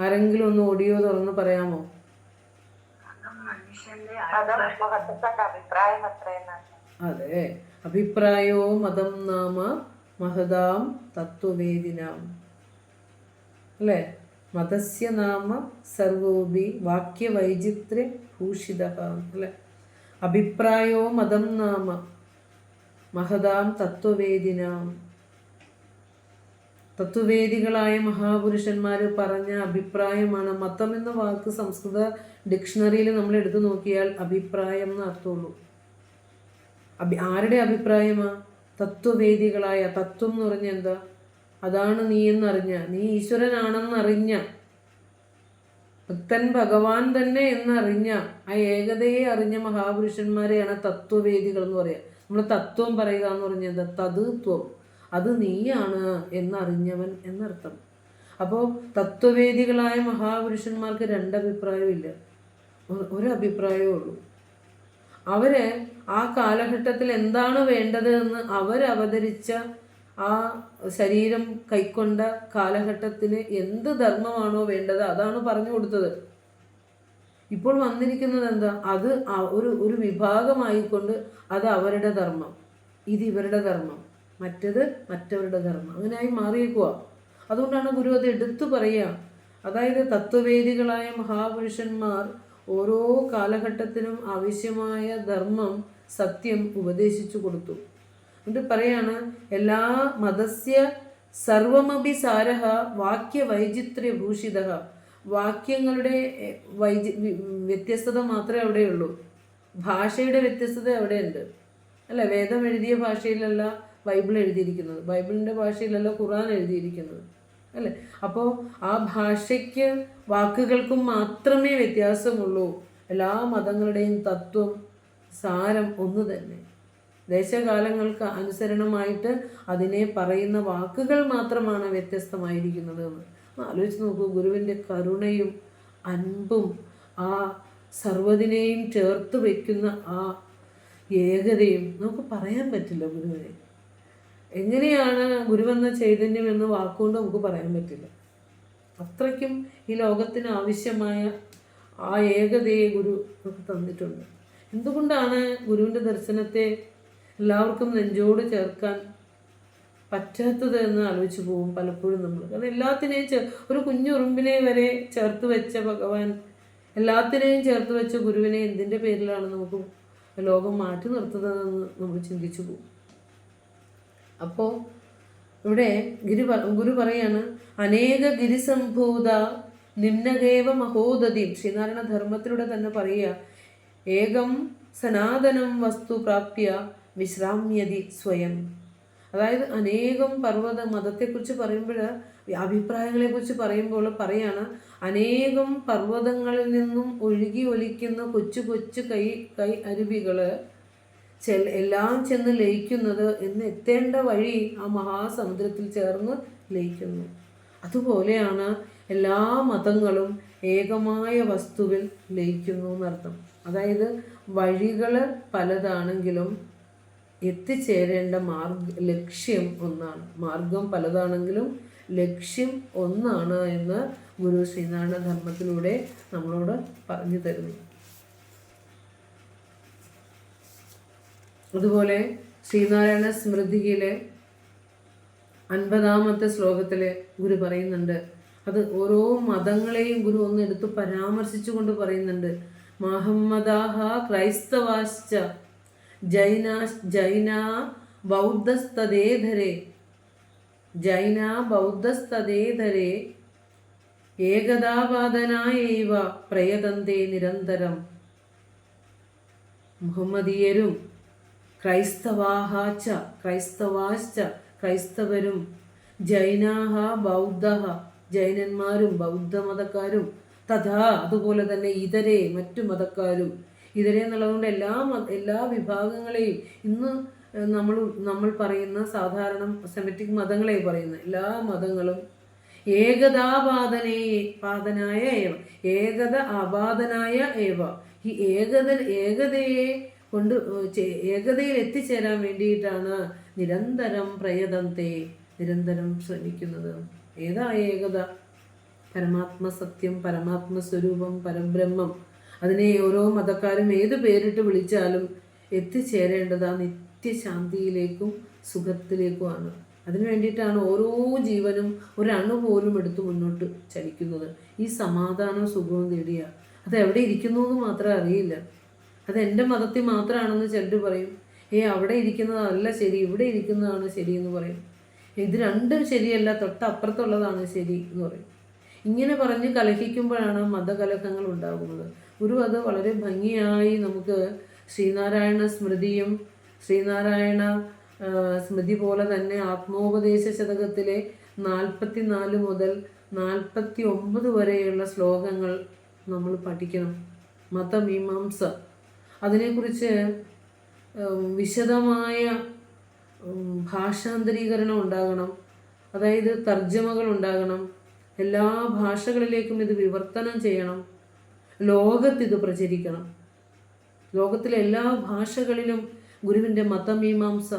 ആരെങ്കിലും ഒന്ന് ഓഡിയോ തുറന്ന് പറയാമോ? അതെ, അഭിപ്രായോ മതം നാമ മഹതാം തത്വവേദിനാം, അല്ലേ? മതസ്യ നാമ സർവോപി വാക്യവൈചിത്ര്യ ഭൂഷിത, അല്ലേ? അഭിപ്രായോ മതം നാമ മഹതാം തത്വവേദിനാം. തത്വവേദികളായ മഹാപുരുഷന്മാർ പറഞ്ഞ അഭിപ്രായമാണ്. മതം എന്ന വാക്ക് സംസ്കൃത ഡിക്ഷണറിയിൽ നമ്മൾ എടുത്തു നോക്കിയാൽ അഭിപ്രായം എന്ന് അർത്ഥമുള്ളൂ. ആരുടെ അഭിപ്രായമാ? തത്വവേദികളായ. തത്വം എന്ന് പറഞ്ഞാൽ എന്താ? അതാണ് നീ എന്നറിഞ്ഞ, നീ ഈശ്വരനാണെന്നറിഞ്ഞ, പുത്തൻ ഭഗവാൻ തന്നെ എന്നറിഞ്ഞ, ആ ഏകതയെ അറിഞ്ഞ മഹാപുരുഷന്മാരെയാണ് തത്വവേദികൾ എന്ന് പറയുക. നമ്മൾ തത്വം പറയുക എന്ന് പറഞ്ഞത് തത്വം, അത് നീയാണ് എന്നറിഞ്ഞവൻ എന്നർത്ഥം. അപ്പോൾ തത്വവേദികളായ മഹാപുരുഷന്മാർക്ക് രണ്ടഭിപ്രായമില്ല, ഒരഭിപ്രായമേ ഉള്ളൂ. അവര് ആ കാലഘട്ടത്തിൽ എന്താണ് വേണ്ടത് എന്ന് അവരവതരിച്ച ആ ശരീരം കൈക്കൊണ്ട കാലഘട്ടത്തിന് എന്ത് ധർമ്മമാണോ വേണ്ടത് അതാണ് പറഞ്ഞു കൊടുത്തത്. ഇപ്പോൾ വന്നിരിക്കുന്നത് എന്താ, അത് ഒരു വിഭാഗമായിക്കൊണ്ട് അത് അവരുടെ ധർമ്മം, ഇത് ഇവരുടെ ധർമ്മം, മറ്റത് മറ്റവരുടെ ധർമ്മം, അങ്ങനെയായി മാറിയേക്കുക. അതുകൊണ്ടാണ് ഗുരു അത് എടുത്തു പറയുക. അതായത് തത്വവേദികളായ മഹാപുരുഷന്മാർ ഓരോ കാലഘട്ടത്തിനും ആവശ്യമായ ധർമ്മം, സത്യം ഉപദേശിച്ചു കൊടുത്തു. എന്നിട്ട് പറയാണ്, എല്ലാ മതസ്യ സർവമപി സാരഹ വാക്യവൈചിത്ര്യഭൂഷിത. വാക്യങ്ങളുടെ വ്യത്യസ്തത മാത്രമേ അവിടെയുള്ളൂ, ഭാഷയുടെ വ്യത്യസ്തത അവിടെയുണ്ട്. അല്ല, വേദം എഴുതിയ ഭാഷയിലല്ല ബൈബിൾ എഴുതിയിരിക്കുന്നത്, ബൈബിളിൻ്റെ ഭാഷയിലല്ല ഖുർആൻ എഴുതിയിരിക്കുന്നത്, അല്ലേ? അപ്പോൾ ആ ഭാഷയ്ക്ക് വാക്കുകൾക്കും മാത്രമേ വ്യത്യാസമുള്ളൂ. എല്ലാ മതങ്ങളുടെയും തത്വം, സാരം ഒന്ന് തന്നെ. ദേശകാലങ്ങൾക്ക് അനുസരണമായിട്ട് അതിനെ പറയുന്ന വാക്കുകൾ മാത്രമാണ് വ്യത്യസ്തമായിരിക്കുന്നത് എന്ന് ആലോചിച്ച് നോക്കൂ. ഗുരുവിൻ്റെ കരുണയും അൻപും ആ സർവ്വതിനെയും ചേർത്ത് വയ്ക്കുന്ന ആ ഏകതയും നമുക്ക് പറയാൻ പറ്റില്ല. ഗുരുവിനെ എങ്ങനെയാണ് ഗുരുവെന്ന ചൈതന്യം എന്ന് വാക്കുകൊണ്ട് നമുക്ക് പറയാൻ പറ്റില്ല. അത്രയ്ക്കും ഈ ലോകത്തിന് ആവശ്യമായ ആ ഏകതയെ ഗുരു നമുക്ക് തന്നിട്ടുണ്ട്. എന്തുകൊണ്ടാണ് ഗുരുവിൻ്റെ ദർശനത്തെ എല്ലാവർക്കും നെഞ്ചോട് ചേർക്കാൻ പറ്റാത്തത് എന്ന് ആലോചിച്ച് പോകും പലപ്പോഴും നമ്മൾ. കാരണം എല്ലാത്തിനെയും ഒരു കുഞ്ഞുറുമ്പിനെ വരെ ചേർത്ത് വെച്ച ഭഗവാൻ, എല്ലാത്തിനെയും ചേർത്ത് വെച്ച ഗുരുവിനെ എന്തിൻ്റെ പേരിലാണ് നമുക്ക് ലോകം മാറ്റി നിർത്തുന്നതെന്ന് നമ്മൾ ചിന്തിച്ചു പോകും. അപ്പോൾ ഇവിടെ ഗുരു പറയാണ്, അനേക ഗിരിസംഭൂത നിമ്നകേവ മഹോദതിം. ശ്രീനാരായണ ധർമ്മത്തിലൂടെ തന്നെ പറയുക, ഏകം സനാതനം വസ്തു പ്രാപ്യ വിശ്രാമ്യതി സ്വയം. അതായത് അനേകം പർവ്വത മതത്തെക്കുറിച്ച് പറയുമ്പോൾ, അഭിപ്രായങ്ങളെക്കുറിച്ച് പറയുമ്പോൾ പറയാണ്, അനേകം പർവ്വതങ്ങളിൽ നിന്നും ഒഴുകി ഒലിക്കുന്ന കൊച്ചു കൊച്ചു കൈ അരുവികൾ എല്ലാം ചെന്ന് ലയിക്കുന്നത് എന്ന് എത്തേണ്ട വഴി ആ മഹാസമുദ്രത്തിൽ ചേർന്ന് ലയിക്കുന്നു. അതുപോലെയാണ് എല്ലാ മതങ്ങളും ഏകമായ വസ്തുവിൽ ലയിക്കുന്നു എന്നർത്ഥം. അതായത് വഴികൾ പലതാണെങ്കിലും എത്തിച്ചേരേണ്ട ലക്ഷ്യം ഒന്നാണ്. മാർഗം പലതാണെങ്കിലും ലക്ഷ്യം ഒന്നാണ് എന്ന് ഗുരു ശ്രീനാരായണ ധർമ്മത്തിലൂടെ നമ്മളോട് പറഞ്ഞു തരുന്നു. അതുപോലെ ശ്രീനാരായണ സ്മൃതിയിലെ 50-ാമത്തെ ശ്ലോകത്തിൽ ഗുരു പറയുന്നുണ്ട്, അത് ഓരോ മതങ്ങളെയും ഗുരു ഒന്ന് എടുത്ത് പരാമർശിച്ചുകൊണ്ട് പറയുന്നുണ്ട്. മഹമ്മദാഹ ക്രൈസ്തവാശ്ച ജൈന ബൗദ്ധസ്തദേധരേ ഏകദാവാദനായൈവ പ്രയതന്തേ നിരന്തരം. മുഹമ്മദീയരും ക്രൈസ്തവരും ജൈനാഹ ബൗദ്ധഹ ജൈനന്മാരും ബൗദ്ധമതക്കാരും തഥാ അതുപോലെ തന്നെ ഇതരേ മറ്റു മതക്കാരും. ഇതരേ എന്നുള്ളതുകൊണ്ട് എല്ലാ വിഭാഗങ്ങളെയും ഇന്ന് നമ്മൾ പറയുന്ന സാധാരണ സെമിറ്റിക് മതങ്ങളെ പറയുന്ന എല്ലാ മതങ്ങളും ഏകതാപാദനായ ഏവ ഈ ഏകതയെ കൊണ്ട് ഏകതയിൽ എത്തിച്ചേരാൻ വേണ്ടിയിട്ടാണ് നിരന്തരം ശ്രമിക്കുന്നത്. ഏതാ ഏകത? പരമാത്മസത്യം, പരമാത്മസ്വരൂപം, പരബ്രഹ്മം. അതിനെ ഓരോ മതക്കാരും ഏത് പേരിട്ട് വിളിച്ചാലും എത്തിച്ചേരേണ്ടത് ആ നിത്യശാന്തിയിലേക്കും സുഖത്തിലേക്കുമാണ്. അതിനു വേണ്ടിയിട്ടാണ് ഓരോ ജീവനും ഒരണു പോലും എടുത്ത് മുന്നോട്ട് ചലിക്കുന്നത്. ഈ സമാധാനം സുഖവും നേടിയ അത് എവിടെ ഇരിക്കുന്നു എന്ന് മാത്രമേ അറിയില്ല. അത് എൻ്റെ മതത്തിൽ മാത്രമാണെന്ന് ചിലർ പറയും. അവിടെ ഇരിക്കുന്നതല്ല ശരി, ഇവിടെ ഇരിക്കുന്നതാണ് ശരി എന്ന് പറയും. ഇത് രണ്ടും ശരിയല്ല, തൊട്ടപ്പുറത്തുള്ളതാണ് ശരി എന്ന് പറയും. ഇങ്ങനെ പറഞ്ഞ് കലഹിക്കുമ്പോഴാണ് മതകലഹങ്ങൾ ഉണ്ടാകുന്നത്. ഗുരു അത് വളരെ ഭംഗിയായി നമുക്ക് ശ്രീനാരായണ സ്മൃതിയും ശ്രീനാരായണ സ്മൃതി പോലെ തന്നെ ആത്മോപദേശ ശതകത്തിലെ 44 മുതൽ 49 വരെയുള്ള ശ്ലോകങ്ങൾ നമ്മൾ പഠിക്കണം. മതമീമാംസ അതിനെക്കുറിച്ച് വിശദമായ ഭാഷാന്തരീകരണം ഉണ്ടാകണം, അതായത് തർജ്ജമകൾ ഉണ്ടാകണം, എല്ലാ ഭാഷകളിലേക്കും ഇത് വിവർത്തനം ചെയ്യണം, ലോകത്തിത് പ്രചരിക്കണം. ലോകത്തിലെ എല്ലാ ഭാഷകളിലും ഗുരുവിൻ്റെ മതമീമാംസ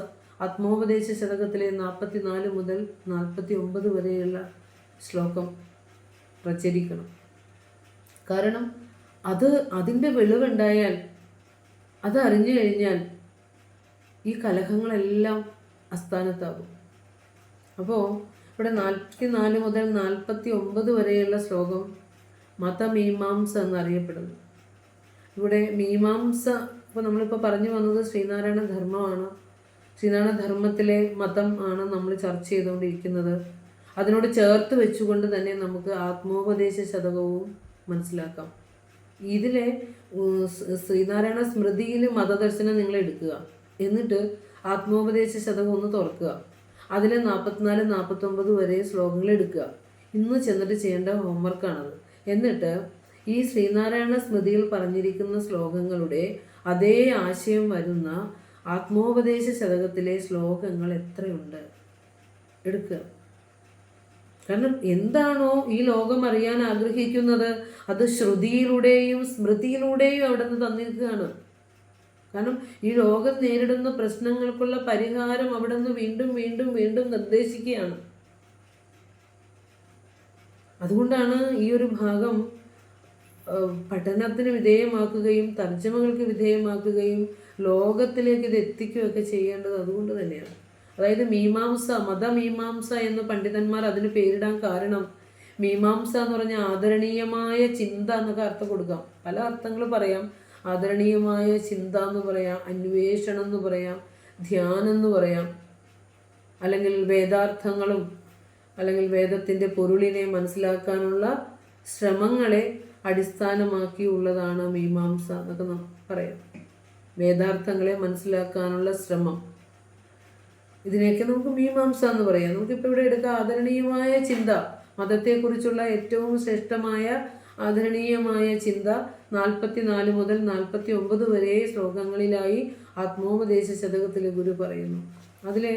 ആത്മോപദേശ ശതകത്തിലെ 44 മുതൽ 49 വരെയുള്ള ശ്ലോകം പ്രചരിക്കണം. കാരണം അതിൻ്റെ വെളിവുണ്ടായാൽ, അത് അറിഞ്ഞു കഴിഞ്ഞാൽ ഈ കലഹങ്ങളെല്ലാം അസ്ഥാനത്താകും. അപ്പോൾ ഇവിടെ 44 മുതൽ 49 വരെയുള്ള ശ്ലോകം മതമീമാംസ എന്നറിയപ്പെടുന്നു. ഇവിടെ മീമാംസ, ഇപ്പോൾ നമ്മളിപ്പോൾ പറഞ്ഞു വന്നത് ശ്രീനാരായണ ധർമ്മമാണ്. ശ്രീനാരായണ ധർമ്മത്തിലെ മതം ആണ് നമ്മൾ ചർച്ച ചെയ്തുകൊണ്ടിരിക്കുന്നത്. അതിനോട് ചേർത്ത് വെച്ചുകൊണ്ട് തന്നെ നമുക്ക് ആത്മോപദേശ ശതകവും മനസ്സിലാക്കാം. ഇതിലെ ശ്രീനാരായണ സ്മൃതിയിൽ മതദർശനം നിങ്ങൾ എടുക്കുക, എന്നിട്ട് ആത്മോപദേശ ശതകം ഒന്ന് തുറക്കുക, അതിലെ 44, 49 വരെ ശ്ലോകങ്ങൾ എടുക്കുക. ഇന്ന് ചെന്നിട്ട് ചെയ്യേണ്ട ഹോംവർക്കാണത്. എന്നിട്ട് ഈ ശ്രീനാരായണ സ്മൃതിയിൽ പറഞ്ഞിരിക്കുന്ന ശ്ലോകങ്ങളുടെ അതേ ആശയം വരുന്ന ആത്മോപദേശ ശതകത്തിലെ ശ്ലോകങ്ങൾ എത്രയുണ്ട് എടുക്കുക. കാരണം എന്താണോ ഈ ലോകം അറിയാൻ ആഗ്രഹിക്കുന്നത് അത് ശ്രുതിയിലൂടെയും സ്മൃതിയിലൂടെയും അവിടെ നിന്ന് തന്നിരിക്കുകയാണ്. കാരണം ഈ ലോകം നേരിടുന്ന പ്രശ്നങ്ങൾക്കുള്ള പരിഹാരം അവിടെ നിന്ന് വീണ്ടും വീണ്ടും വീണ്ടും നിർദ്ദേശിക്കുകയാണ്. അതുകൊണ്ടാണ് ഈ ഒരു ഭാഗം പഠനത്തിന് വിധേയമാക്കുകയും തർജ്ജമകൾക്ക് വിധേയമാക്കുകയും ലോകത്തിലേക്ക് ഇത് എത്തിക്കുകയൊക്കെ ചെയ്യേണ്ടത് അതുകൊണ്ട് തന്നെയാണ്. അതായത് മീമാംസ, മതമീമാംസ എന്ന് പണ്ഡിതന്മാർ അതിന് പേരിടാൻ കാരണം, മീമാംസ എന്ന് പറഞ്ഞാൽ ആദരണീയമായ ചിന്ത എന്നൊക്കെ അർത്ഥം കൊടുക്കാം. പല അർത്ഥങ്ങൾ പറയാം. ആദരണീയമായ ചിന്ത എന്ന് പറയാം, അന്വേഷണം എന്ന് പറയാം, ധ്യാനം എന്ന് പറയാം, അല്ലെങ്കിൽ വേദാർത്ഥങ്ങളും അല്ലെങ്കിൽ വേദത്തിൻ്റെ പൊരുളിനെ മനസ്സിലാക്കാനുള്ള ശ്രമങ്ങളെ അടിസ്ഥാനമാക്കിയുള്ളതാണ് മീമാംസ എന്നൊക്കെ പറയാം. വേദാർത്ഥങ്ങളെ മനസ്സിലാക്കാനുള്ള ശ്രമം, ഇതിനെയൊക്കെ നമുക്ക് മീമാംസ എന്ന് പറയാം. നമുക്കിപ്പോൾ ഇവിടെ എടുക്കാം ആദരണീയമായ ചിന്ത, മതത്തെക്കുറിച്ചുള്ള ഏറ്റവും ശ്രേഷ്ഠമായ ആദരണീയമായ ചിന്ത 44 മുതൽ 49 വരെ ശ്ലോകങ്ങളിലായി ആത്മോപദേശ ശതകത്തിൽ ഗുരു പറയുന്നു. അതിലെ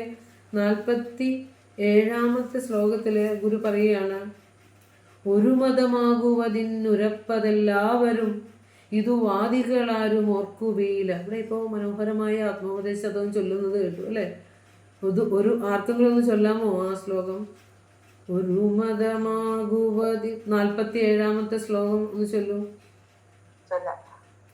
47-ാമത്തെ ശ്ലോകത്തിൽ ഗുരു പറയുകയാണ്, ഒരു മതമാകുവതിനുരപ്പതെല്ലാവരും ഇതു വാദികളാരും ഓർക്കുകയില്ല. ഇവിടെ ഇപ്പോൾ മനോഹരമായ ആത്മോപദേശ ശതകം ചൊല്ലുന്നത് കേട്ടു അല്ലേ? ഒരു ആർക്കെങ്കിലും ഒന്ന് ചൊല്ലാമോ ആ ശ്ലോകം? ഒരു മതമാകുവതി 47-ാമത്തെ ശ്ലോകം ഒന്ന് ചൊല്ലൂ.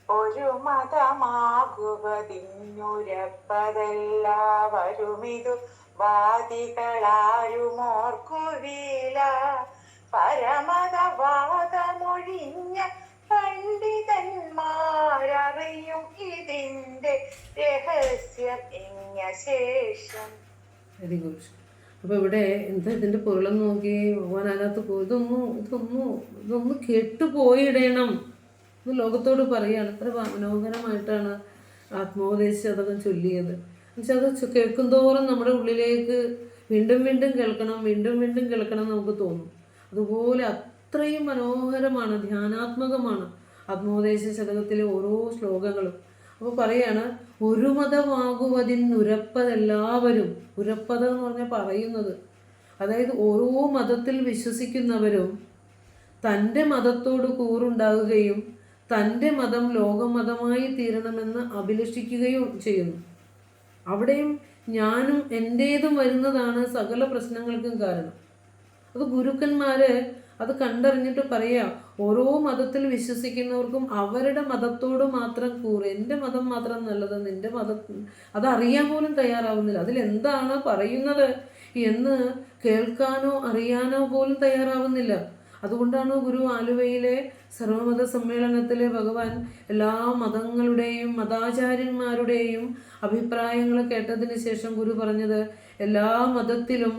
ഒരു മതമാകുവതിന്നുരപ്പതെല്ലാവരുമിതു വാദികളാരും ഓർക്കുകയില്ല. പരമതവാദമൊഴിഞ്ഞ പണ്ഡിതന്മാരറിയും ഇതിന്റെ രഹസ്യം ഇങ്ങ ശേഷം. Very good. അപ്പോൾ ഇവിടെ എന്താ ഇതിൻ്റെ പൊരുളെന്ന് നോക്കി ഭഗവാൻ അതിനകത്ത് ഇതൊന്ന് കേട്ടുപോയിടണം എന്ന് ലോകത്തോട് പറയുകയാണ്. അത്ര മനോഹരമായിട്ടാണ് ആത്മോപദേശ ശതകം ചൊല്ലിയത്. എന്നുവെച്ചാൽ അത് കേൾക്കുന്തോറും നമ്മുടെ ഉള്ളിലേക്ക് വീണ്ടും വീണ്ടും കേൾക്കണം, വീണ്ടും വീണ്ടും കേൾക്കണം നമുക്ക് തോന്നും. അതുപോലെ അത്രയും മനോഹരമാണ്, ധ്യാനാത്മകമാണ് ആത്മോപദേശ ശതകത്തിലെ ഓരോ ശ്ലോകങ്ങളും. അപ്പോൾ പറയാണ്, ഒരു മതമാകുവതിനുരപ്പതെല്ലാവരും. ഉരപ്പത എന്ന് പറഞ്ഞാൽ പറയുന്നത്, അതായത് ഓരോ മതത്തിൽ വിശ്വസിക്കുന്നവരും തൻ്റെ മതത്തോട് കൂറുണ്ടാകുകയും തൻ്റെ മതം ലോകമതമായി തീരണമെന്ന് അഭിലഷിക്കുകയും ചെയ്യുന്നു. അവിടെയും ഞാനും എൻ്റേതും വരുന്നതാണ് സകല പ്രശ്നങ്ങൾക്കും കാരണം. അത് ഗുരുക്കന്മാർ അത് കണ്ടറിഞ്ഞിട്ട് പറയാ, ഓരോ മതത്തിൽ വിശ്വസിക്കുന്നവർക്കും അവരുടെ മതത്തോട് മാത്രം കൂറ്, എൻ്റെ മതം മാത്രം നല്ലത്, നിൻ്റെ മതം അതറിയാൻ പോലും തയ്യാറാവുന്നില്ല. അതിലെന്താണ് പറയുന്നത് എന്ന് കേൾക്കാനോ അറിയാനോ പോലും തയ്യാറാവുന്നില്ല. അതുകൊണ്ടാണ് ഗുരു ആലുവയിലെ സർവമത സമ്മേളനത്തിലെ ഭഗവാൻ എല്ലാ മതങ്ങളുടെയും മതാചാര്യന്മാരുടെയും അഭിപ്രായങ്ങൾ കേട്ടതിന് ശേഷം ഗുരു പറഞ്ഞത്, എല്ലാ മതത്തിലും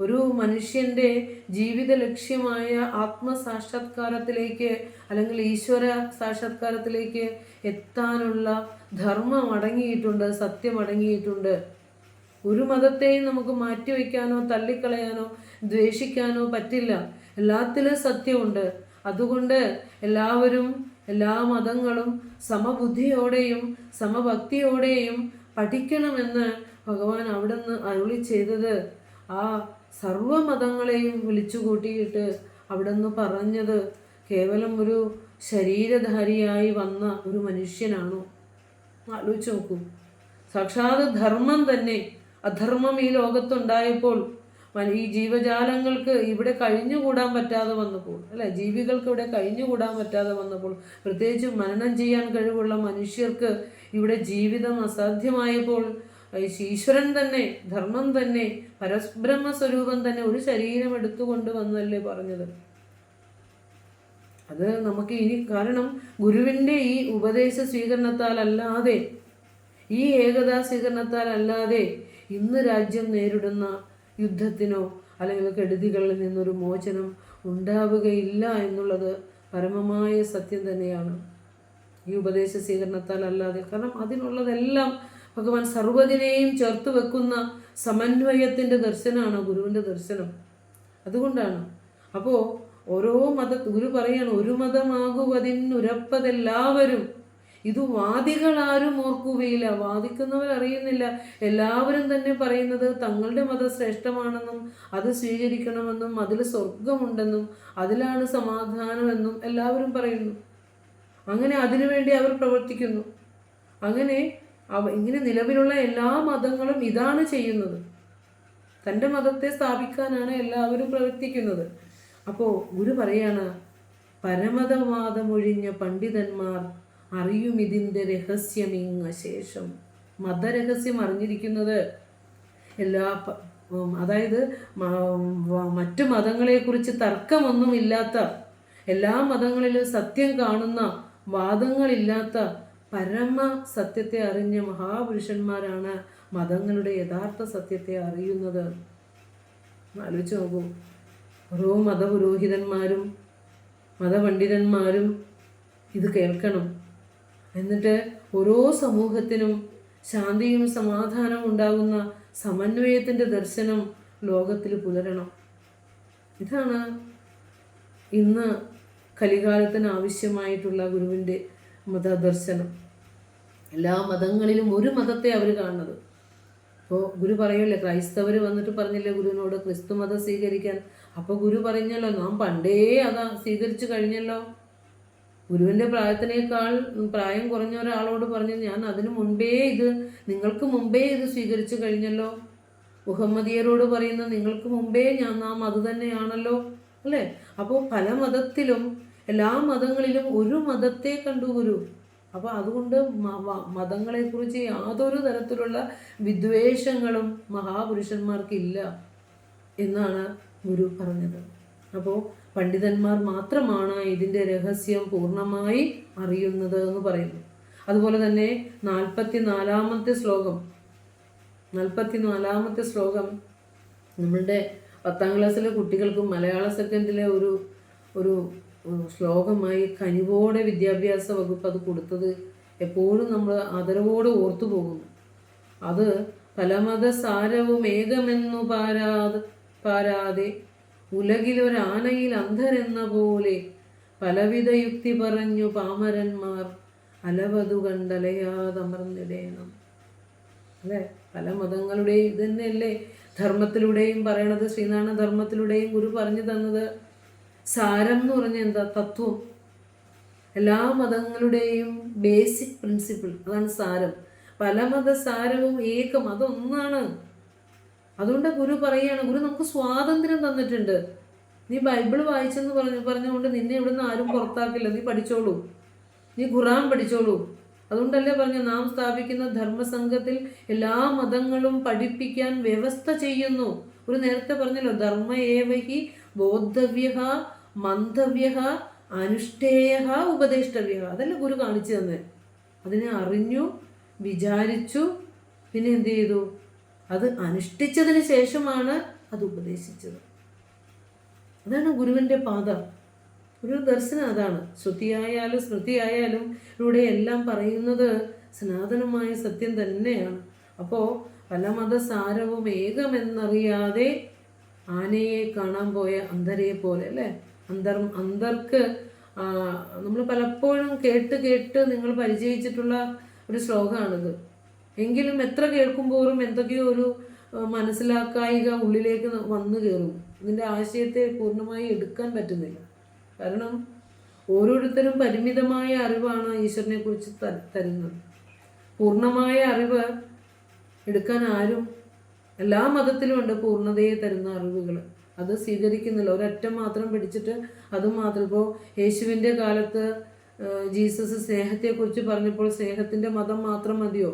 ഒരു മനുഷ്യൻ്റെ ജീവിത ലക്ഷ്യമായ ആത്മസാക്ഷാത്കാരത്തിലേക്ക് അല്ലെങ്കിൽ ഈശ്വര സാക്ഷാത്കാരത്തിലേക്ക് എത്താനുള്ള ധർമ്മം അടങ്ങിയിട്ടുണ്ട്, സത്യം അടങ്ങിയിട്ടുണ്ട്. ഒരു മതത്തെയും നമുക്ക് മാറ്റിവെക്കാനോ തള്ളിക്കളയാനോ ദ്വേഷിക്കാനോ പറ്റില്ല. എല്ലാത്തിലും സത്യമുണ്ട്. അതുകൊണ്ട് എല്ലാവരും എല്ലാ മതങ്ങളും സമബുദ്ധിയോടെയും സമഭക്തിയോടെയും പഠിക്കണമെന്ന് ഭഗവാൻ അവിടെ നിന്ന് അരുളി ചെയ്തത്, ആ സർവമതങ്ങളെയും വിളിച്ചു കൂട്ടിയിട്ട് അവിടെ നിന്ന് പറഞ്ഞത് കേവലം ഒരു ശരീരധാരിയായി വന്ന ഒരു മനുഷ്യനാണോ? ആലോചിച്ച് നോക്കൂ. സാക്ഷാത് ധർമ്മം തന്നെ, അധർമ്മം ഈ ലോകത്തുണ്ടായപ്പോൾ ഈ ജീവജാലങ്ങൾക്ക് ഇവിടെ കഴിഞ്ഞുകൂടാൻ പറ്റാതെ വന്നപ്പോൾ, അല്ലെ, ജീവികൾക്ക് ഇവിടെ കഴിഞ്ഞുകൂടാൻ പറ്റാതെ വന്നപ്പോൾ, പ്രത്യേകിച്ച് മനനം ചെയ്യാൻ കഴിവുള്ള മനുഷ്യർക്ക് ഇവിടെ ജീവിതം അസാധ്യമായപ്പോൾ ഈശ്വരൻ തന്നെ, ധർമ്മം തന്നെ, പരബ്രഹ്മസ്വരൂപം തന്നെ ഒരു ശരീരം എടുത്തുകൊണ്ട് വന്നല്ലേ പറഞ്ഞത്. അത് നമുക്ക് ഇനി, കാരണം ഗുരുവിൻ്റെ ഈ ഉപദേശ സ്വീകരണത്താൽ അല്ലാതെ, ഈ ഏകതാ സ്വീകരണത്താൽ അല്ലാതെ ഇന്ന് രാജ്യം നേരിടുന്ന യുദ്ധത്തിനോ അല്ലെങ്കിൽ കെടുതികളിൽ നിന്നൊരു മോചനം ഉണ്ടാവുകയില്ല എന്നുള്ളത് പരമമായ സത്യം തന്നെയാണ്. ഈ ഉപദേശ സ്വീകരണത്താൽ അല്ലാതെ, കാരണം അതിനുള്ളതെല്ലാം ഭഗവാൻ സർവ്വതിനെയും ചേർത്ത് വെക്കുന്ന സമന്വയത്തിൻ്റെ ദർശനമാണ് ഗുരുവിൻ്റെ ദർശനം. അതുകൊണ്ടാണ് അപ്പോൾ ഓരോ ഗുരു പറയാണ്, ഒരു മതമാകുവതിനുരപ്പതെല്ലാവരും, ഇത് വാദികളാരും ഓർക്കുകയില്ല. വാദിക്കുന്നവരറിയുന്നില്ല. എല്ലാവരും തന്നെ പറയുന്നത് തങ്ങളുടെ മതം ശ്രേഷ്ഠമാണെന്നും അത് സ്വീകരിക്കണമെന്നും അതിൽ സ്വർഗമുണ്ടെന്നും അതിലാണ് സമാധാനമെന്നും എല്ലാവരും പറയുന്നു. അങ്ങനെ അതിനുവേണ്ടി അവർ പ്രവർത്തിക്കുന്നു. അങ്ങനെ ഇങ്ങനെ നിലവിലുള്ള എല്ലാ മതങ്ങളും ഇതാണ് ചെയ്യുന്നത്. തൻ്റെ മതത്തെ സ്ഥാപിക്കാനാണ് എല്ലാവരും പ്രവർത്തിക്കുന്നത്. അപ്പോൾ ഗുരു പറയാണ്, പരമതവാദമൊഴിഞ്ഞ പണ്ഡിതന്മാർ അറിയും ഇതിൻ്റെ രഹസ്യമിങ്ങ ശേഷം. മതരഹസ്യം അറിഞ്ഞിരിക്കുന്നത് അതായത് മറ്റു മതങ്ങളെക്കുറിച്ച് തർക്കമൊന്നുമില്ലാത്ത, എല്ലാ മതങ്ങളിലും സത്യം കാണുന്ന, വാദങ്ങളില്ലാത്ത പരമ സത്യത്തെ അറിഞ്ഞ മഹാപുരുഷന്മാരാണ് മതങ്ങളുടെ യഥാർത്ഥ സത്യത്തെ അറിയുന്നത്. ആലോചിച്ച് നോക്കൂ. ഓരോ മതപുരോഹിതന്മാരും മതപണ്ഡിതന്മാരും ഇത് കേൾക്കണം. എന്നിട്ട് ഓരോ സമൂഹത്തിനും ശാന്തിയും സമാധാനവും ഉണ്ടാകുന്ന സമന്വയത്തിൻ്റെ ദർശനം ലോകത്തിൽ പുലരണം. ഇതാണ് ഇന്ന് കലികാലത്തിന് ആവശ്യമായിട്ടുള്ള ഗുരുവിൻ്റെ മതദർശനം. എല്ലാ മതങ്ങളിലും ഒരു മതത്തെ അവർ കാണുന്നത്. അപ്പോൾ ഗുരു പറയല്ലേ, ക്രൈസ്തവർ വന്നിട്ട് പറഞ്ഞില്ലേ ഗുരുവിനോട് ക്രിസ്തു മതം സ്വീകരിക്കാൻ. അപ്പോൾ ഗുരു പറഞ്ഞല്ലോ, നാം പണ്ടേ അതാ സ്വീകരിച്ചു കഴിഞ്ഞല്ലോ. ഗുരുവിൻ്റെ പ്രായത്തിനേക്കാൾ പ്രായം കുറഞ്ഞ ഒരാളോട് പറഞ്ഞു, ഞാൻ അതിനു മുൻപേ നിങ്ങൾക്ക് മുമ്പേ ഇത് സ്വീകരിച്ചു കഴിഞ്ഞല്ലോ. മുഹമ്മദിയരോട് പറയുന്ന, നിങ്ങൾക്ക് മുമ്പേ നാം അത് തന്നെയാണല്ലോ, അല്ലേ? അപ്പോൾ പല മതത്തിലും, എല്ലാ മതങ്ങളിലും ഒരു മതത്തെ കണ്ടു ഗുരു. അപ്പോൾ അതുകൊണ്ട് മതങ്ങളെക്കുറിച്ച് യാതൊരു തരത്തിലുള്ള വിദ്വേഷങ്ങളും മഹാപുരുഷന്മാർക്കില്ല എന്നാണ് ഗുരു പറഞ്ഞത്. അപ്പോൾ പണ്ഡിതന്മാർ മാത്രമാണ് ഇതിൻ്റെ രഹസ്യം പൂർണ്ണമായി അറിയുന്നത് എന്ന് പറയുന്നു. അതുപോലെ തന്നെ 44-ാമത്തെ ശ്ലോകം നമ്മളുടെ 10ാം ക്ലാസ്സിലെ കുട്ടികൾക്ക് മലയാള സെക്കൻഡിലെ ഒരു ശ്ലോകമായി കനിവോടെ വിദ്യാഭ്യാസ വകുപ്പ് അത് കൊടുത്തത് എപ്പോഴും നമ്മൾ ആദരവോടെ ഓർത്തു പോകുന്നു. അത് പലമത സാരവും ഏകമെന്നു പാരാതെ ഉലകിലൊരാനയിൽ അന്ധരെന്ന പോലെ പലവിധ യുക്തി പറഞ്ഞു പാമരന്മാർ അലവതു കണ്ടലയാതമർന്നിടേണം. അല്ലേ? പല മതങ്ങളുടെയും ഇത് തന്നെയല്ലേ ധർമ്മത്തിലൂടെയും പറയണത്. ശ്രീനാരായണ ധർമ്മത്തിലൂടെയും ഗുരു പറഞ്ഞു തന്നത് സാരം എന്ന് പറഞ്ഞ എന്താ? തത്വം. എല്ലാ മതങ്ങളുടെയും ബേസിക് പ്രിൻസിപ്പിൾ, അതാണ് സാരം. പല മതസാരവും ഏകം, അതൊന്നാണ്. അതുകൊണ്ട് ഗുരു പറയുകയാണ്, ഗുരു നമുക്ക് സ്വാതന്ത്ര്യം തന്നിട്ടുണ്ട്. നീ ബൈബിൾ വായിച്ചെന്ന് പറഞ്ഞുകൊണ്ട് നിന്നെ ഇവിടുന്ന് ആരും പുറത്താക്കില്ല. നീ പഠിച്ചോളൂ, നീ ഖുറാൻ പഠിച്ചോളൂ. അതുകൊണ്ടല്ലേ പറഞ്ഞു, നാം സ്ഥാപിക്കുന്ന ധർമ്മസംഘത്തിൽ എല്ലാ മതങ്ങളും പഠിപ്പിക്കാൻ വ്യവസ്ഥ ചെയ്യുന്നു. ഒരു നേരത്തെ പറഞ്ഞല്ലോ, ധർമ്മ ഏവഹി ബോദ്ധവ്യ മന്തവ്യ അനുഷ്ഠേയ ഉപദേഷ്ടവ്യ. അതല്ല ഗുരു കാണിച്ചു തന്നെ. അതിനെ അറിഞ്ഞു, വിചാരിച്ചു, പിന്നെ എന്ത് ചെയ്തു? അത് അനുഷ്ഠിച്ചതിന് ശേഷമാണ് അത് ഉപദേശിച്ചത്. അതാണ് ഗുരുവിൻ്റെ പാത, ഒരു ദർശനം. അതാണ് ശ്രുതിയായാലും സ്മൃതിയായാലും ഇവിടെ എല്ലാം പറയുന്നത് സനാതനമായ സത്യം തന്നെയാണ്. അപ്പോൾ പല മതസാരവും ഏകമെന്നറിയാതെ ആനയെ കാണാൻ പോയ അന്ധരെ പോലെ, അല്ലേ? അന്ധർക്ക് നമ്മൾ പലപ്പോഴും കേട്ട് നിങ്ങൾ പരിചയിച്ചിട്ടുള്ള ഒരു ശ്ലോകമാണിത്. എങ്കിലും എത്ര കേൾക്കുമ്പോഴും എന്തൊക്കെയോ ഒരു മനസ്സിലാക്കായിക ഉള്ളിലേക്ക് വന്നു കയറും. ഇതിൻ്റെ ആശയത്തെ പൂർണ്ണമായി എടുക്കാൻ പറ്റുന്നില്ല. കാരണം ഓരോരുത്തരും പരിമിതമായ അറിവാണ് ഈശ്വരനെ കുറിച്ച് തരുന്നത്. പൂർണ്ണമായ അറിവ് എടുക്കാൻ ആരും, എല്ലാ മതത്തിലും ഉണ്ട് പൂർണ്ണതയെ തരുന്ന അറിവുകൾ. അത് സ്വീകരിക്കുന്നില്ല. ഒരറ്റം മാത്രം പിടിച്ചിട്ട് അത് മാത്രം. ഇപ്പോൾ യേശുവിൻ്റെ കാലത്ത് ജീസസ് സ്നേഹത്തെക്കുറിച്ച് പറഞ്ഞപ്പോൾ സ്നേഹത്തിൻ്റെ മതം മാത്രം മതിയോ?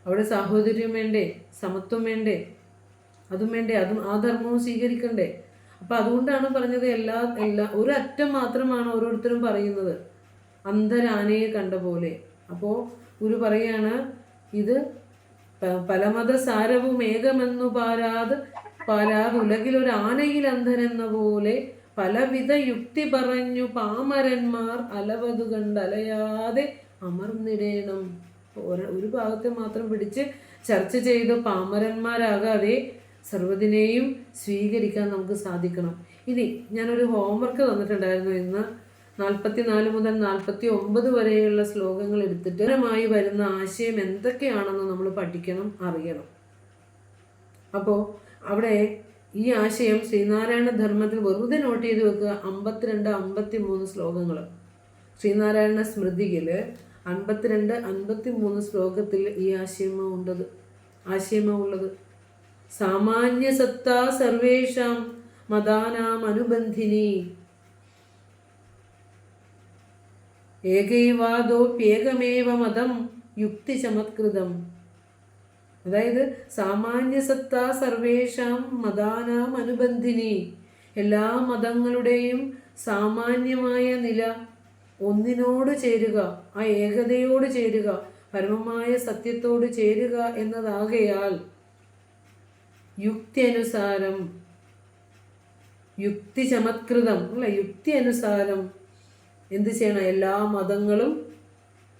അവിടെ സാഹോദര്യം വേണ്ടേ? സമത്വം വേണ്ടേ? അതും വേണ്ടേ? ആ ധർമ്മവും സ്വീകരിക്കണ്ടേ? അപ്പം അതുകൊണ്ടാണ് പറഞ്ഞത് ഒരു അറ്റം മാത്രമാണ് ഓരോരുത്തരും പറയുന്നത്, അന്ധരാനയെ കണ്ട പോലെ. അപ്പോൾ ഗുരു പറയാണ്, ഇത് പലമത സാരവും ഏകമെന്നു ഉലകിലൊരു ആനയിൽ അന്ധരെന്ന പോലെ പലവിധ യുക്തി പറഞ്ഞു പാമരന്മാർ അലവതു കണ്ടലയാതെ അമർന്നിടേണം. ഒരു ഭാഗത്തെ മാത്രം പിടിച്ച് ചർച്ച ചെയ്ത് പാമരന്മാരാകാതെ സർവ്വതിനെയും സ്വീകരിക്കാൻ നമുക്ക് സാധിക്കണം. ഇനി ഞാനൊരു ഹോംവർക്ക് തന്നിട്ടുണ്ടായിരുന്നു. ഇന്ന് 44 മുതൽ 49 വരെയുള്ള ശ്ലോകങ്ങൾ എടുത്തിട്ട് മായി വരുന്ന ആശയം എന്തൊക്കെയാണെന്ന് നമ്മൾ പഠിക്കണം, അറിയണം. അപ്പോൾ അവിടെ ഈ ആശയം ശ്രീനാരായണ ധർമ്മത്തിൽ വെറുതെ നോട്ട് ചെയ്ത് വെക്കുക. 52, 53 ശ്ലോകങ്ങൾ ശ്രീനാരായണ സ്മൃതിയിൽ 52, 53 ശ്ലോകത്തിൽ ഈ ആശയമാ ഉള്ളത്. സാമാന്യ സത്താ സർവേഷാം മതാനാം അനുബന്ധിനി ഏകൈവാദോപ്യേകമേവ മതം യുക്തി ചമത്കൃതം. അതായത് സാമാന്യസത്താ സർവേഷാം മതാനാം അനുബന്ധിനി, എല്ലാ മതങ്ങളുടെയും സാമാന്യമായ നില ഒന്നിനോട് ചേരുക, ആ ഏകതയോട് ചേരുക, പരമമായ സത്യത്തോട് ചേരുക എന്നതാകയാൽ യുക്തി അനുസാരം, യുക്തി ചമത്കൃതം അല്ല, യുക്തി അനുസാരം എന്ത് ചെയ്യണം? എല്ലാ മതങ്ങളും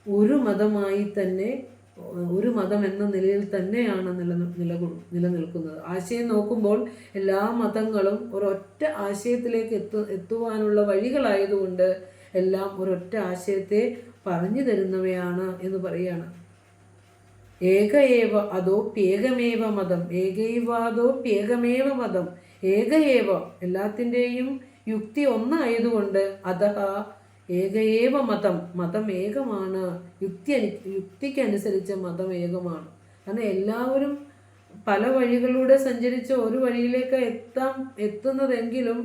ഒരു മതമായി തന്നെ, ഒരു മതം എന്ന നിലയിൽ തന്നെയാണ് നിലനിൽക്കുന്നത്. ആശയം നോക്കുമ്പോൾ എല്ലാ മതങ്ങളും ഒരൊറ്റ ആശയത്തിലേക്ക് എത്തുവാനുള്ള വഴികളായതുകൊണ്ട് എല്ലാം ഒരൊറ്റ ആശയത്തെ പറഞ്ഞു തരുന്നവയാണ് എന്ന് പറയുകയാണ്. ഏകയേവ അതോപ്യേകമേവ മതം, ഏകൈവാദോപ്യേകമേവ മതം, ഏകയേവ എല്ലാത്തിൻ്റെയും യുക്തി ഒന്നായതുകൊണ്ട് അതഹ ഏകയേവ മതം ഏകമാണ്. യുക്തിക്കനുസരിച്ച് മതം ഏകമാണ്. കാരണം എല്ലാവരും പല വഴികളിലൂടെ സഞ്ചരിച്ച് ഒരു വഴിയിലേക്ക് എത്തുന്നതെങ്കിലും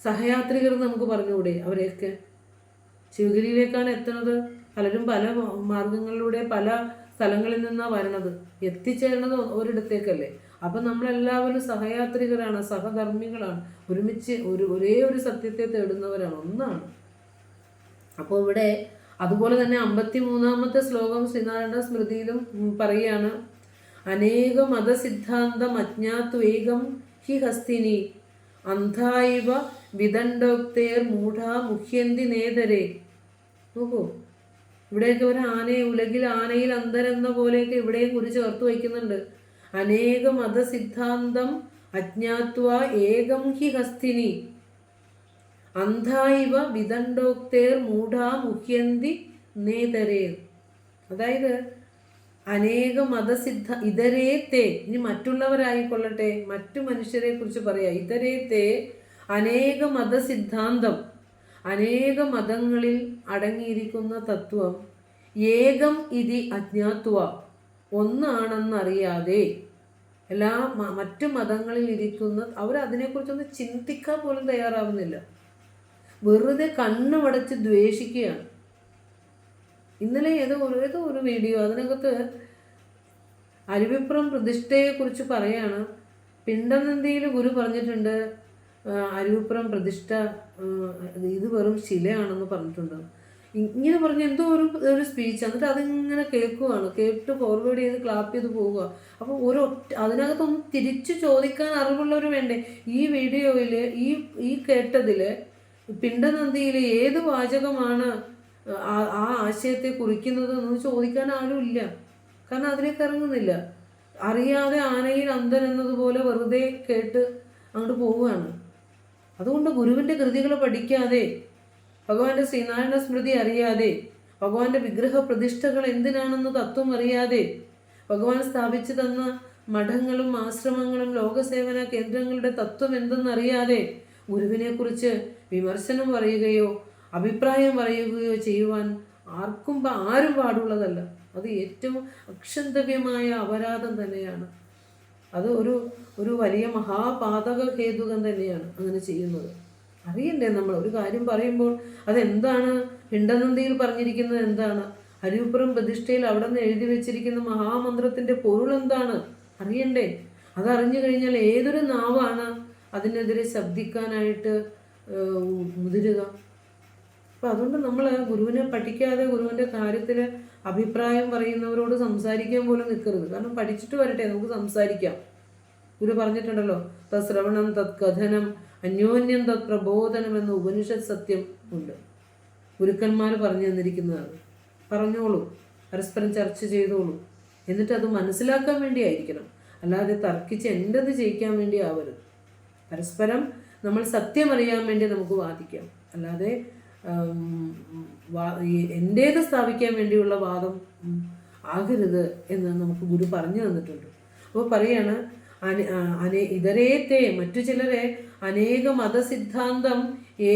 സഹയാത്രികർ നമുക്ക് പറഞ്ഞുകൂടെ? അവരെയൊക്കെ ശിവഗിരിയിലേക്കാണ് എത്തുന്നത്. പലരും പല മാർഗങ്ങളിലൂടെ പല സ്ഥലങ്ങളിൽ നിന്നാണ് വരണത്. എത്തിച്ചേരുന്നത് ഒരിടത്തേക്കല്ലേ. അപ്പം നമ്മളെല്ലാവരും സഹയാത്രികരാണ്, സഹധർമ്മികളാണ്, ഒരുമിച്ച് ഒരേ ഒരു സത്യത്തെ തേടുന്നവരാണ്, ഒന്നാണ്. അപ്പോൾ ഇവിടെ അതുപോലെ തന്നെ 53-ാമത്തെ ശ്ലോകം ശ്രീനാരായണ സ്മൃതിയിലും പറയുകയാണ്. അനേക മതസിദ്ധാന്തം അജ്ഞാത്വേകം ഹി ഹസ്തിനി അന്ധായിവ വിദണ്ഡോക്തേർ മൂഢാ മുഹ്യന്തി നേതരേ. നോക്കൂ, ഇവിടെയൊക്കെ ഒരു ആനയെ, ഉലകിൽ ആനയിൽ അന്ധരെന്ന പോലെയൊക്കെ ഇവിടെയും കുറിച്ച് ചേർത്ത് വയ്ക്കുന്നുണ്ട്. അനേക മതസിദ്ധാന്തം അജ്ഞാത്വ ഏകം ഹി ഹസ്തിനി അന്ധായിവ വിദണ്ഡോക്തേർ മൂഢാ മുഹ്യന്തി നേതരേ. അതായത് അനേക ഇതരേത്തെ, ഇനി മറ്റുള്ളവരായിക്കൊള്ളട്ടെ, മറ്റു മനുഷ്യരെ കുറിച്ച് പറയാം. ഇതരേത്തെ അനേക മതസിദ്ധാന്തം, അനേക മതങ്ങളിൽ അടങ്ങിയിരിക്കുന്ന തത്വം ഏകം ഇതി അജ്ഞാത്വ ഒന്നാണെന്നറിയാതെ എല്ലാ മറ്റു മതങ്ങളിൽ ഇരിക്കുന്ന അവരതിനെക്കുറിച്ചൊന്ന് ചിന്തിക്കാൻ പോലും തയ്യാറാവുന്നില്ല. വെറുതെ കണ്ണുമടച്ച് ദ്വേഷിക്കുകയാണ്. ഇന്നലെ ഏതോ ഒരു വീഡിയോ, അതിനകത്ത് അരുവിപ്പുറം പ്രതിഷ്ഠയെക്കുറിച്ച് പറയാണ്. പിണ്ടനന്ദിയിൽ ഗുരു പറഞ്ഞിട്ടുണ്ട് അരുവിപ്പുറം പ്രതിഷ്ഠ ഇത് വെറും ശിലയാണെന്ന് പറഞ്ഞിട്ടുണ്ട്. ഇങ്ങനെ പറഞ്ഞ് എന്തോ ഒരു സ്പീച്ച്. എന്നിട്ട് അതിങ്ങനെ കേട്ട് ഫോർവേഡ് ചെയ്ത് ക്ലാപ്പ് ചെയ്ത് പോവുക. അപ്പോൾ അതിനകത്തൊന്ന് തിരിച്ചു ചോദിക്കാൻ അറിവുള്ളവർ വേണ്ടേ? ഈ വീഡിയോയിൽ ഈ കേട്ടതിൽ പിണ്ടനന്ദിയിൽ ഏത് വാചകമാണ് ആ ആശയത്തെ കുറിക്കുന്നത് എന്ന് ചോദിക്കാൻ ആരും ഇല്ല. കാരണം അതിലേക്ക് ഇറങ്ങുന്നില്ല. അറിയാതെ ആനയിൽ അന്ധൻ എന്നതുപോലെ വെറുതെ കേട്ട് അങ്ങോട്ട് പോവുകയാണ്. അതുകൊണ്ട് ഗുരുവിൻ്റെ കൃതികൾ പഠിക്കാതെ, ഭഗവാന്റെ ശ്രീനാരായണ സ്മൃതി അറിയാതെ, ഭഗവാന്റെ വിഗ്രഹ പ്രതിഷ്ഠകൾ എന്തിനാണെന്ന് തത്വം അറിയാതെ ഭഗവാൻ സ്ഥാപിച്ചു തന്ന മഠങ്ങളും ആശ്രമങ്ങളും ലോകസേവന കേന്ദ്രങ്ങളുടെ തത്വം എന്തെന്നറിയാതെ ഗുരുവിനെ കുറിച്ച് വിമർശനം പറയുകയോ അഭിപ്രായം പറയുകയോ ചെയ്യുവാൻ ആരും പാടുള്ളതല്ല. അത് ഏറ്റവും അക്ഷന്തവ്യമായ അപരാധം തന്നെയാണ്. അത് ഒരു വലിയ മഹാപാതക ഹേതുകം തന്നെയാണ് അങ്ങനെ ചെയ്യുന്നത്. അറിയണ്ടേ നമ്മൾ ഒരു കാര്യം പറയുമ്പോൾ അതെന്താണ്, പിണ്ടനന്ദിയിൽ പറഞ്ഞിരിക്കുന്നത് എന്താണ്, അരിപ്പുറം പ്രതിഷ്ഠയിൽ അവിടെ നിന്ന് എഴുതി വെച്ചിരിക്കുന്ന മഹാമന്ത്രത്തിൻ്റെ പൊരുൾ എന്താണ് അറിയണ്ടേ. അതറിഞ്ഞു കഴിഞ്ഞാൽ ഏതൊരു നാവാണ് അതിനെതിരെ ശബ്ദിക്കാനായിട്ട് മുതിരുക. അപ്പം അതുകൊണ്ട് നമ്മൾ ഗുരുവിനെ പഠിക്കാതെ ഗുരുവിൻ്റെ കാര്യത്തിൽ അഭിപ്രായം പറയുന്നവരോട് സംസാരിക്കാൻ പോലും നിൽക്കരുത്. കാരണം പഠിച്ചിട്ട് വരട്ടെ, നമുക്ക് സംസാരിക്കാം. ഗുരു പറഞ്ഞിട്ടുണ്ടല്ലോ, തത് ശ്രവണം തത് കഥനം അന്യോന്യം തത് പ്രബോധനം എന്ന ഉപനിഷത്ത് സത്യം ഉണ്ട്. ഗുരുക്കന്മാർ പറഞ്ഞു തന്നിരിക്കുന്നതാണ്. പറഞ്ഞോളൂ, പരസ്പരം ചർച്ച ചെയ്തോളൂ. എന്നിട്ട് അത് മനസ്സിലാക്കാൻ വേണ്ടി ആയിരിക്കണം, അല്ലാതെ തർക്കിച്ച് എൻ്റെത് ജയിക്കാൻ വേണ്ടി ആവരുത്. പരസ്പരം നമ്മൾ സത്യം അറിയാൻ വേണ്ടി നമുക്ക് വാദിക്കാം, അല്ലാതെ എൻ്റേത് സ്ഥാപിക്കാൻ വേണ്ടിയുള്ള വാദം ആകരുത് എന്ന് നമുക്ക് ഗുരു പറഞ്ഞു തന്നിട്ടുണ്ട്. അപ്പോൾ പറയാണ്, ഇതരേത്തെ മറ്റു ചിലരെ അനേക മതസിദ്ധാന്തം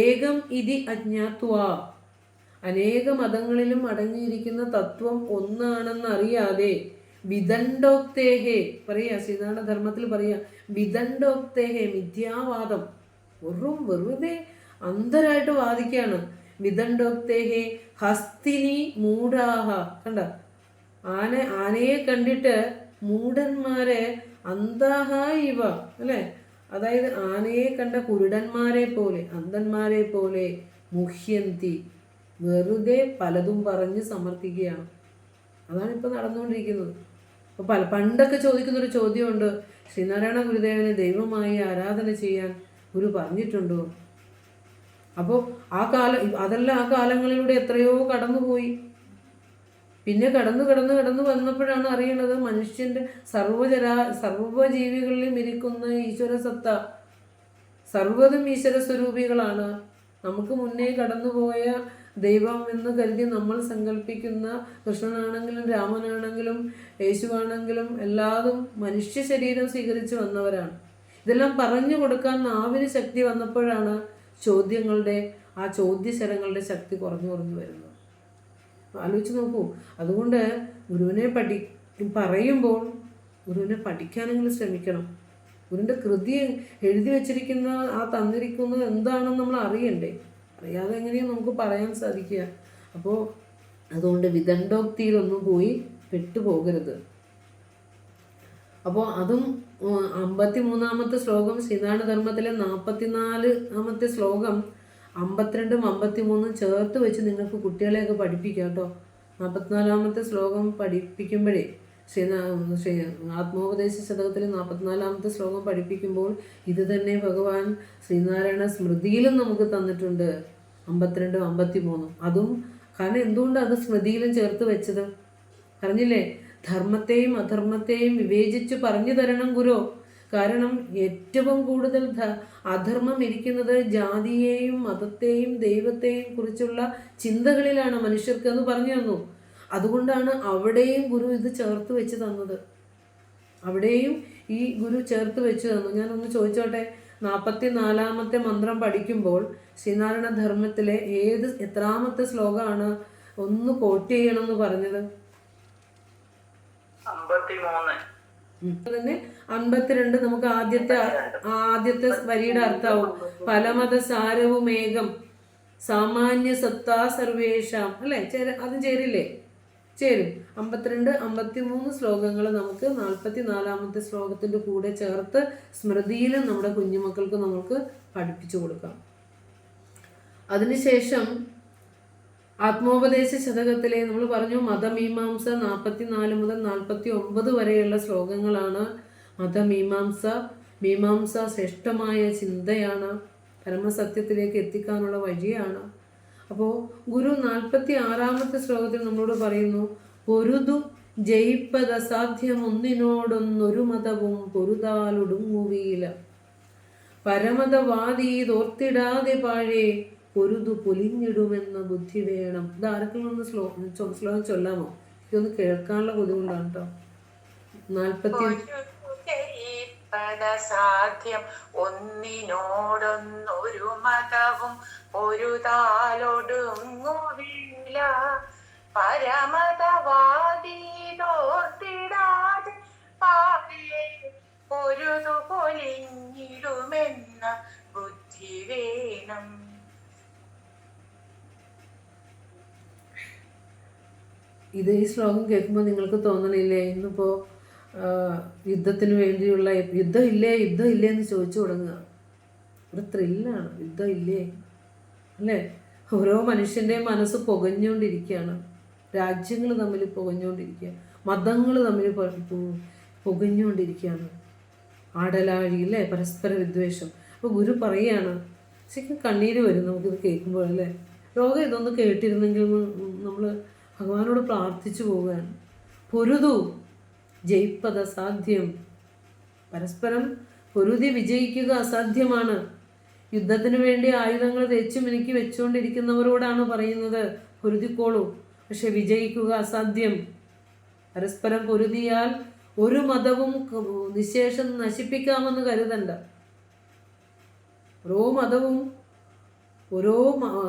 ഏകം ഇതി അജ്ഞാത്വാ, അനേക മതങ്ങളിലും അടങ്ങിയിരിക്കുന്ന തത്വം ഒന്നാണെന്നറിയാതെ വിദണ്ഡോക്തേഹേ പറയാ, ശ്രീനാരായണ ധർമ്മത്തിൽ പറയാ, വിദണ്ഡോക്തേഹേ മിഥ്യാവാദം, വെറുതെ അന്ധരായിട്ട് വാദിക്കുകയാണ്. വിദണ്ഡോക്തേഹേ ഹസ്തിനി മൂഢാഹ, കണ്ട ആനയെ കണ്ടിട്ട് മൂഢന്മാരെ അന്താഹ ഇവ, അല്ലേ, അതായത് ആനയെ കണ്ട കുരുടന്മാരെ പോലെ അന്ധന്മാരെ പോലെ മുഹ്യന്തി, വെറുതെ പലതും പറഞ്ഞ് സമർത്ഥിക്കുകയാണ്. അതാണ് ഇപ്പോൾ നടന്നുകൊണ്ടിരിക്കുന്നത്. അപ്പോൾ പണ്ടൊക്കെ ചോദിക്കുന്നൊരു ചോദ്യമുണ്ട്, ശ്രീനാരായണ ഗുരുദേവനെ ദൈവമായി ആരാധന ചെയ്യാൻ ഗുരു പറഞ്ഞിട്ടുണ്ടോ? അപ്പോൾ അതെല്ലാം ആ കാലങ്ങളിലൂടെ എത്രയോ കടന്നുപോയി. പിന്നെ കടന്നു വന്നപ്പോഴാണ് അറിയണത് മനുഷ്യൻ്റെ സർവ്വജീവികളിലും ഇരിക്കുന്ന ഈശ്വര സത്ത, സർവ്വതും ഈശ്വര സ്വരൂപികളാണ്. നമുക്ക് മുന്നേ കടന്നുപോയ ദൈവം എന്ന് കരുതി നമ്മൾ സങ്കല്പിക്കുന്ന കൃഷ്ണനാണെങ്കിലും രാമനാണെങ്കിലും യേശുവാണെങ്കിലും എല്ലാതും മനുഷ്യ ശരീരം സ്വീകരിച്ച് വന്നവരാണ്. ഇതെല്ലാം പറഞ്ഞു കൊടുക്കാൻ നാവിന് ശക്തി വന്നപ്പോഴാണ് ആ ചോദ്യശരങ്ങളുടെ ശക്തി കുറഞ്ഞു വരുന്നത്. ആലോചിച്ച് നോക്കൂ. അതുകൊണ്ട് ഗുരുവിനെ പറയുമ്പോൾ ഗുരുവിനെ പഠിക്കാനെങ്കിലും ശ്രമിക്കണം. ഗുരുവിൻ്റെ കൃതി എഴുതി വച്ചിരിക്കുന്ന തന്നിരിക്കുന്നത് എന്താണെന്ന് നമ്മൾ അറിയണ്ടേ. അറിയാതെ എങ്ങനെയും നമുക്ക് പറയാൻ സാധിക്കുക. അപ്പോൾ അതുകൊണ്ട് വിദണ്ഡോക്തിയിലൊന്നും പോയി പെട്ടുപോകരുത്. അപ്പോൾ അതും 53-ാമത്തെ ശ്ലോകം ശ്രീനാരായണ ധർമ്മത്തിലെ 44-ാമത്തെ ശ്ലോകം 52-ഉം 53-ഉം ചേർത്ത് വെച്ച് നിങ്ങൾക്ക് കുട്ടികളെയൊക്കെ പഠിപ്പിക്കാം കേട്ടോ. 44-ാമത്തെ ശ്ലോകം പഠിപ്പിക്കുമ്പോഴേ ആത്മോപദേശ ശതകത്തിലെ 44-ാമത്തെ ശ്ലോകം പഠിപ്പിക്കുമ്പോൾ ഇത് തന്നെ ഭഗവാൻ ശ്രീനാരായണ സ്മൃതിയിലും നമുക്ക് തന്നിട്ടുണ്ട്. 52-ഉം 53-ഉം അതും കാരണം എന്തുകൊണ്ടാണ് അത് സ്മൃതിയിലും ചേർത്ത് വെച്ചത് അറിഞ്ഞില്ലേ? ധർമ്മത്തെയും അധർമ്മത്തെയും വിവേചിച്ച് പറഞ്ഞു തരണം ഗുരു. കാരണം ഏറ്റവും കൂടുതൽ അധർമ്മം ഇരിക്കുന്നത് ജാതിയെയും മതത്തെയും ദൈവത്തെയും കുറിച്ചുള്ള ചിന്തകളിലാണ് മനുഷ്യർക്ക് എന്ന് പറഞ്ഞു തന്നു. അതുകൊണ്ടാണ് അവിടെയും ഗുരു ഇത് ചേർത്ത് വെച്ച് തന്നത്. അവിടെയും ഈ ഗുരു ചേർത്ത് വെച്ച് തന്നു. ഞാനൊന്ന് ചോദിച്ചോട്ടെ, 44-ാമത്തെ മന്ത്രം പഠിക്കുമ്പോൾ ശ്രീനാരായണ ധർമ്മത്തിലെ എത്രാമത്തെ ശ്ലോകമാണ് ഒന്ന് കോട്ട് ചെയ്യണമെന്ന് പറഞ്ഞത്? 53. 52 നമുക്ക് ആദ്യത്തെ വരിയുടെ അർത്ഥമാവും. പലമത സാരവും ഏകം സാമാന്യ സത്താ സർവേഷാം, അല്ലേ? അതും ചേരില്ലേ? ചേരും. 52, 53 ശ്ലോകങ്ങൾ നമുക്ക് 44-ാമത്തെ ശ്ലോകത്തിൻ്റെ കൂടെ ചേർത്ത് സ്മൃതിയിലും നമ്മുടെ കുഞ്ഞുമക്കൾക്ക് നമുക്ക് പഠിപ്പിച്ചു കൊടുക്കാം. അതിനുശേഷം ആത്മോപദേശ ശതകത്തിലെ നമ്മൾ പറഞ്ഞു മതമീമാംസ 44 മുതൽ 49 വരെയുള്ള ശ്ലോകങ്ങളാണ് മതമീമാംസ. മീമാംസ ശ്രേഷ്ഠമായ ചിന്തയാണ്, പരമസത്യത്തിലേക്ക് എത്തിക്കാനുള്ള വഴിയാണ്. അപ്പോൾ ഗുരു 46-ാമത്തെ ശ്ലോകത്തിൽ നമ്മളോട് പറയുന്നു, പൊരുതു ജയിപ്പതസാധ്യമൊന്നിനോടൊന്നൊരു മതവും പൊരുതാലൊടുങ്ങുകയില്ല. പരമതവാദി തോർത്തിടാതെ പാഴേ പൊരുതു പൊലിഞ്ഞിടുമെന്ന ബുദ്ധി വേണം. ഇത് ആർക്കെങ്കിലും ഒന്ന് ശ്ലോകം ചൊല്ലാമോ? ഇതൊന്ന് കേൾക്കാനുള്ള ബുദ്ധിമുട്ടാണ് കേട്ടോ. സാധ്യം ഒന്നിനോടൊന്നൊരു മതവും ഒരു താലൊടുങ്ങുവില്ല പരമതവാദീതോർത്തിടാതെ പാടിയെ പൊരുതു പൊലിഞ്ഞിടുമെന്ന ബുദ്ധി വേണം. ഇത് ഈ ശ്ലോകം കേൾക്കുമ്പോൾ നിങ്ങൾക്ക് തോന്നണില്ലേ ഇന്നിപ്പോൾ യുദ്ധത്തിന് വേണ്ടിയുള്ള യുദ്ധം ഇല്ലേ എന്ന് ചോദിച്ചു തുടങ്ങുക. ഒരു ത്രില്ലാണ്. യുദ്ധം ഇല്ലേ അല്ലേ? ഓരോ മനുഷ്യൻ്റെയും മനസ്സ് പുകഞ്ഞുകൊണ്ടിരിക്കുകയാണ്. രാജ്യങ്ങൾ തമ്മിൽ പുകഞ്ഞുകൊണ്ടിരിക്കുക, മതങ്ങൾ തമ്മിൽ പുകഞ്ഞുകൊണ്ടിരിക്കുകയാണ്. ആടലാഴി അല്ലേ, പരസ്പര വിദ്വേഷം. അപ്പോൾ ഗുരു പറയുകയാണ്, ശരിക്കും കണ്ണീര് വരും നമുക്കിത് കേൾക്കുമ്പോൾ അല്ലേ. ലോകം ഇതൊന്ന് കേട്ടിരുന്നെങ്കിൽ നമ്മൾ ഭഗവാനോട് പ്രാർത്ഥിച്ചു പോവുകയാണ്. പൊരുതു ജയിപ്പത് അസാധ്യം. പരസ്പരം പൊരുതി വിജയിക്കുക അസാധ്യമാണ്. യുദ്ധത്തിന് വേണ്ടി ആയുധങ്ങൾ തെച്ചുമിനുക്കി വെച്ചുകൊണ്ടിരിക്കുന്നവരോടാണ് പറയുന്നത്, പൊരുതിക്കോളൂ, പക്ഷെ വിജയിക്കുക അസാധ്യം. പരസ്പരം പൊരുതിയാൽ ഒരു മതവും നിശേഷം നശിപ്പിക്കാമെന്ന് കരുതണ്ട. ഓരോ മതവും ഓരോ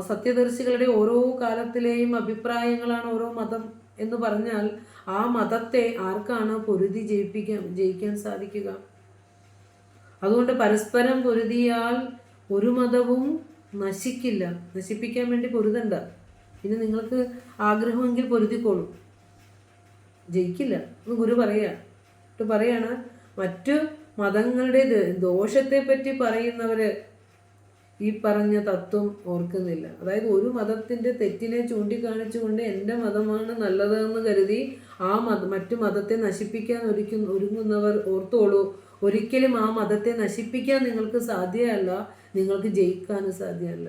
സത്യദർശികളുടെ ഓരോ കാലത്തിലെയും അഭിപ്രായങ്ങളാണ് ഓരോ മതം എന്ന് പറഞ്ഞാൽ ആ മതത്തെ ആർക്കാണ് പൊരുതി ജയിക്കാൻ സാധിക്കുക? അതുകൊണ്ട് പരസ്പരം പൊരുതിയാൽ ഒരു മതവും നശിക്കില്ല. നശിപ്പിക്കാൻ വേണ്ടി പൊരുതണ്ട. ഇനി നിങ്ങൾക്ക് ആഗ്രഹമെങ്കിൽ പൊരുതിക്കോളൂ, ജയിക്കില്ല എന്ന് ഗുരു പറയാണ്. മറ്റു മതങ്ങളുടെ ദോഷത്തെ പറ്റി പറയുന്നവര് ഈ പറഞ്ഞ തത്വം ഓർക്കുന്നില്ല. അതായത് ഒരു മതത്തിൻ്റെ തെറ്റിനെ ചൂണ്ടിക്കാണിച്ചുകൊണ്ട് എൻ്റെ മതമാണ് നല്ലതെന്ന് കരുതി ആ മറ്റു മതത്തെ നശിപ്പിക്കാൻ ഒരുങ്ങുന്നവർ ഓർത്തോളൂ, ഒരിക്കലും ആ മതത്തെ നശിപ്പിക്കാൻ നിങ്ങൾക്ക് സാധ്യമല്ല, നിങ്ങൾക്ക് ജയിക്കാനും സാധ്യമല്ല.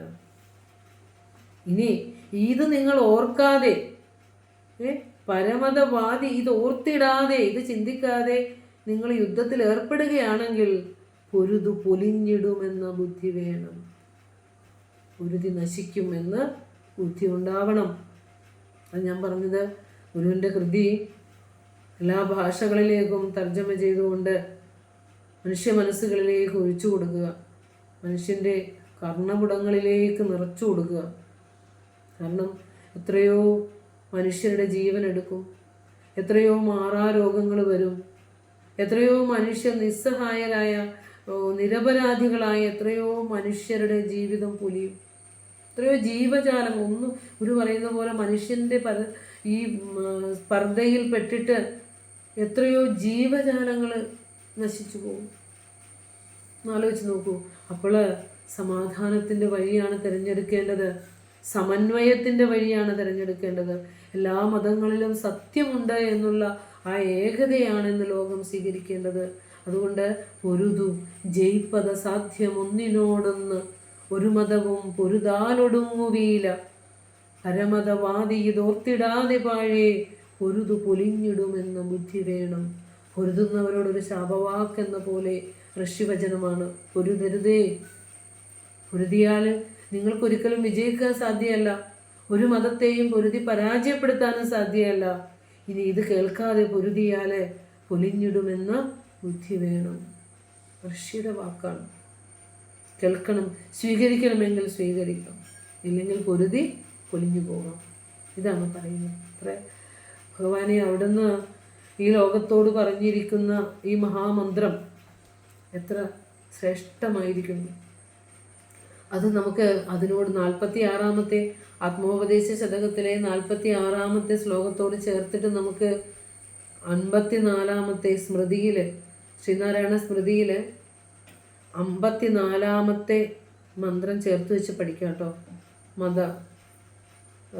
ഇനി ഇത് നിങ്ങൾ ഓർക്കാതെ, പരമതവാദി ഇത് ഓർത്തിടാതെ, ഇത് ചിന്തിക്കാതെ നിങ്ങൾ യുദ്ധത്തിൽ ഏർപ്പെടുകയാണെങ്കിൽ പൊരുതു പൊലിഞ്ഞിടുമെന്ന ബുദ്ധി വേണം. പൊരുതി നശിക്കുമെന്ന് ബുദ്ധി ഉണ്ടാവണം. അത് ഞാൻ പറഞ്ഞത് ഗുരുവിൻ്റെ കൃതി എല്ലാ ഭാഷകളിലേക്കും തർജ്ജമ ചെയ്തുകൊണ്ട് മനുഷ്യ മനസ്സുകളിലേക്ക് ഒഴിച്ചു കൊടുക്കുക, മനുഷ്യൻ്റെ കർണപുടങ്ങളിലേക്ക് നിറച്ചു കൊടുക്കുക. കാരണം എത്രയോ മനുഷ്യരുടെ ജീവൻ എടുക്കും, എത്രയോ മാറാരോഗങ്ങൾ വരും, എത്രയോ മനുഷ്യർ നിസ്സഹായരായ നിരപരാധികളായ എത്രയോ മനുഷ്യരുടെ ജീവിതം പൊലിയും. എത്രയോ ജീവജാലം ഒരു പറയുന്ന പോലെ മനുഷ്യൻ്റെ ഈ സ്പർദ്ധയിൽ പെട്ടിട്ട് എത്രയോ ജീവജാലങ്ങൾ നശിച്ചു പോകും. ആലോചിച്ച് നോക്കൂ. അപ്പോൾ സമാധാനത്തിൻ്റെ വഴിയാണ് തിരഞ്ഞെടുക്കേണ്ടത്, സമന്വയത്തിൻ്റെ വഴിയാണ് തിരഞ്ഞെടുക്കേണ്ടത്. എല്ലാ മതങ്ങളിലും സത്യമുണ്ട് എന്നുള്ള ആ ഏകതയാണ് ഇന്ന് ലോകം സ്വീകരിക്കേണ്ടത്. അതുകൊണ്ട് പൊരുതു ജയിപ്പത സാധ്യം ഒന്നിനോടൊന്ന് ഒരു മതവും പൊരുതാലൊടുങ്ങുകയില്ല പരമതവാദി ഇതോർത്തിടാതെ പാഴേ പൊരുതു പൊലിഞ്ഞിടുമെന്ന ബുദ്ധി വേണം. പൊരുതുന്നവരോടൊരു ശാപവാക്കെന്ന പോലെ ഋഷിവചനമാണ്, പൊരുതരുതേ. പൊരുതിയാൽ നിങ്ങൾക്കൊരിക്കലും വിജയിക്കാൻ സാധ്യമല്ല, ഒരു മതത്തെയും പൊരുതി പരാജയപ്പെടുത്താനും സാധ്യമല്ല. ഇനി ഇത് കേൾക്കാതെ പൊരുതിയാൽ പൊലിഞ്ഞിടുമെന്ന ബുദ്ധി വേണം. ഋഷിയുടെ വാക്കാണ്. കേൾക്കണം, സ്വീകരിക്കണമെങ്കിൽ സ്വീകരിക്കാം, ഇല്ലെങ്കിൽ പൊരുതി പൊലിഞ്ഞു പോകാം. ഇതാണ് പറയുന്നത്. അത്ര ഭഗവാനെ അവിടുന്ന് ഈ ലോകത്തോട് പറഞ്ഞിരിക്കുന്ന ഈ മഹാമന്ത്രം എത്ര ശ്രേഷ്ഠമായിരിക്കുന്നു. അത് നമുക്ക് അതിനോട് 46-ാമത്തെ ആത്മോപദേശ ശതകത്തിലെ 46-ാമത്തെ ശ്ലോകത്തോട് ചേർത്തിട്ട് നമുക്ക് 54-ാമത്തെ സ്മൃതിയിൽ, ശ്രീനാരായണ സ്മൃതിയിൽ 54-ാമത്തെ മന്ത്രം ചേർത്ത് വെച്ച് പഠിക്കാം കേട്ടോ.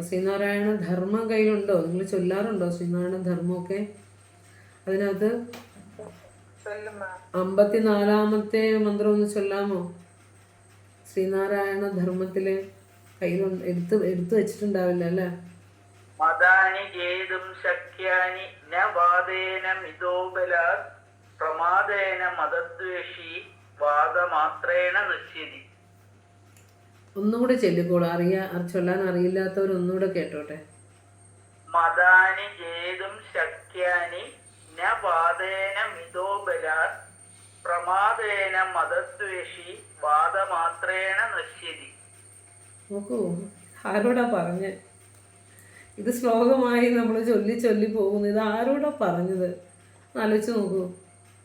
ശ്രീനാരായണ ധർമ്മം കയ്യിലുണ്ടോ? നിങ്ങൾ ചൊല്ലാറുണ്ടോ ശ്രീനാരായണ ധർമ്മമൊക്കെ? അതിനകത്ത് 54-ാമത്തെ മന്ത്രം ഒന്ന് ചൊല്ലാമോ? ശ്രീനാരായണ ധർമ്മത്തില് കയ്യിലുണ്ട്, എടുത്തു വെച്ചിട്ടുണ്ടാവില്ല അല്ലേ? മദാനി ജേതും ശക്യാനി ന വാദേന മിതോബലാത് പ്രമാദേന മതദ്വേഷി വാദമാത്രേണ നശ്യതി. ഒന്നുകൂടെ ചൊല്ലിക്കോളൂ. ചൊല്ലാൻ അറിയില്ലാത്തവർ ഒന്നുകൂടെ കേട്ടോട്ടെ. മദാനി ജേതും ശക്യാനി ന ന വാദേന മിതോ ബലാത് പ്രമാദേന മതദ്വേഷി വാദമാത്രേണ നശ്യതി. നോക്കൂ, ആരോടാ പറഞ്ഞ്? ഇത് ശ്ലോകമായി നമ്മൾ ചൊല്ലി ചൊല്ലി പോകുന്നു. ഇത് ആരോടാ പറഞ്ഞത്? ആലോചിച്ച് നോക്കൂ.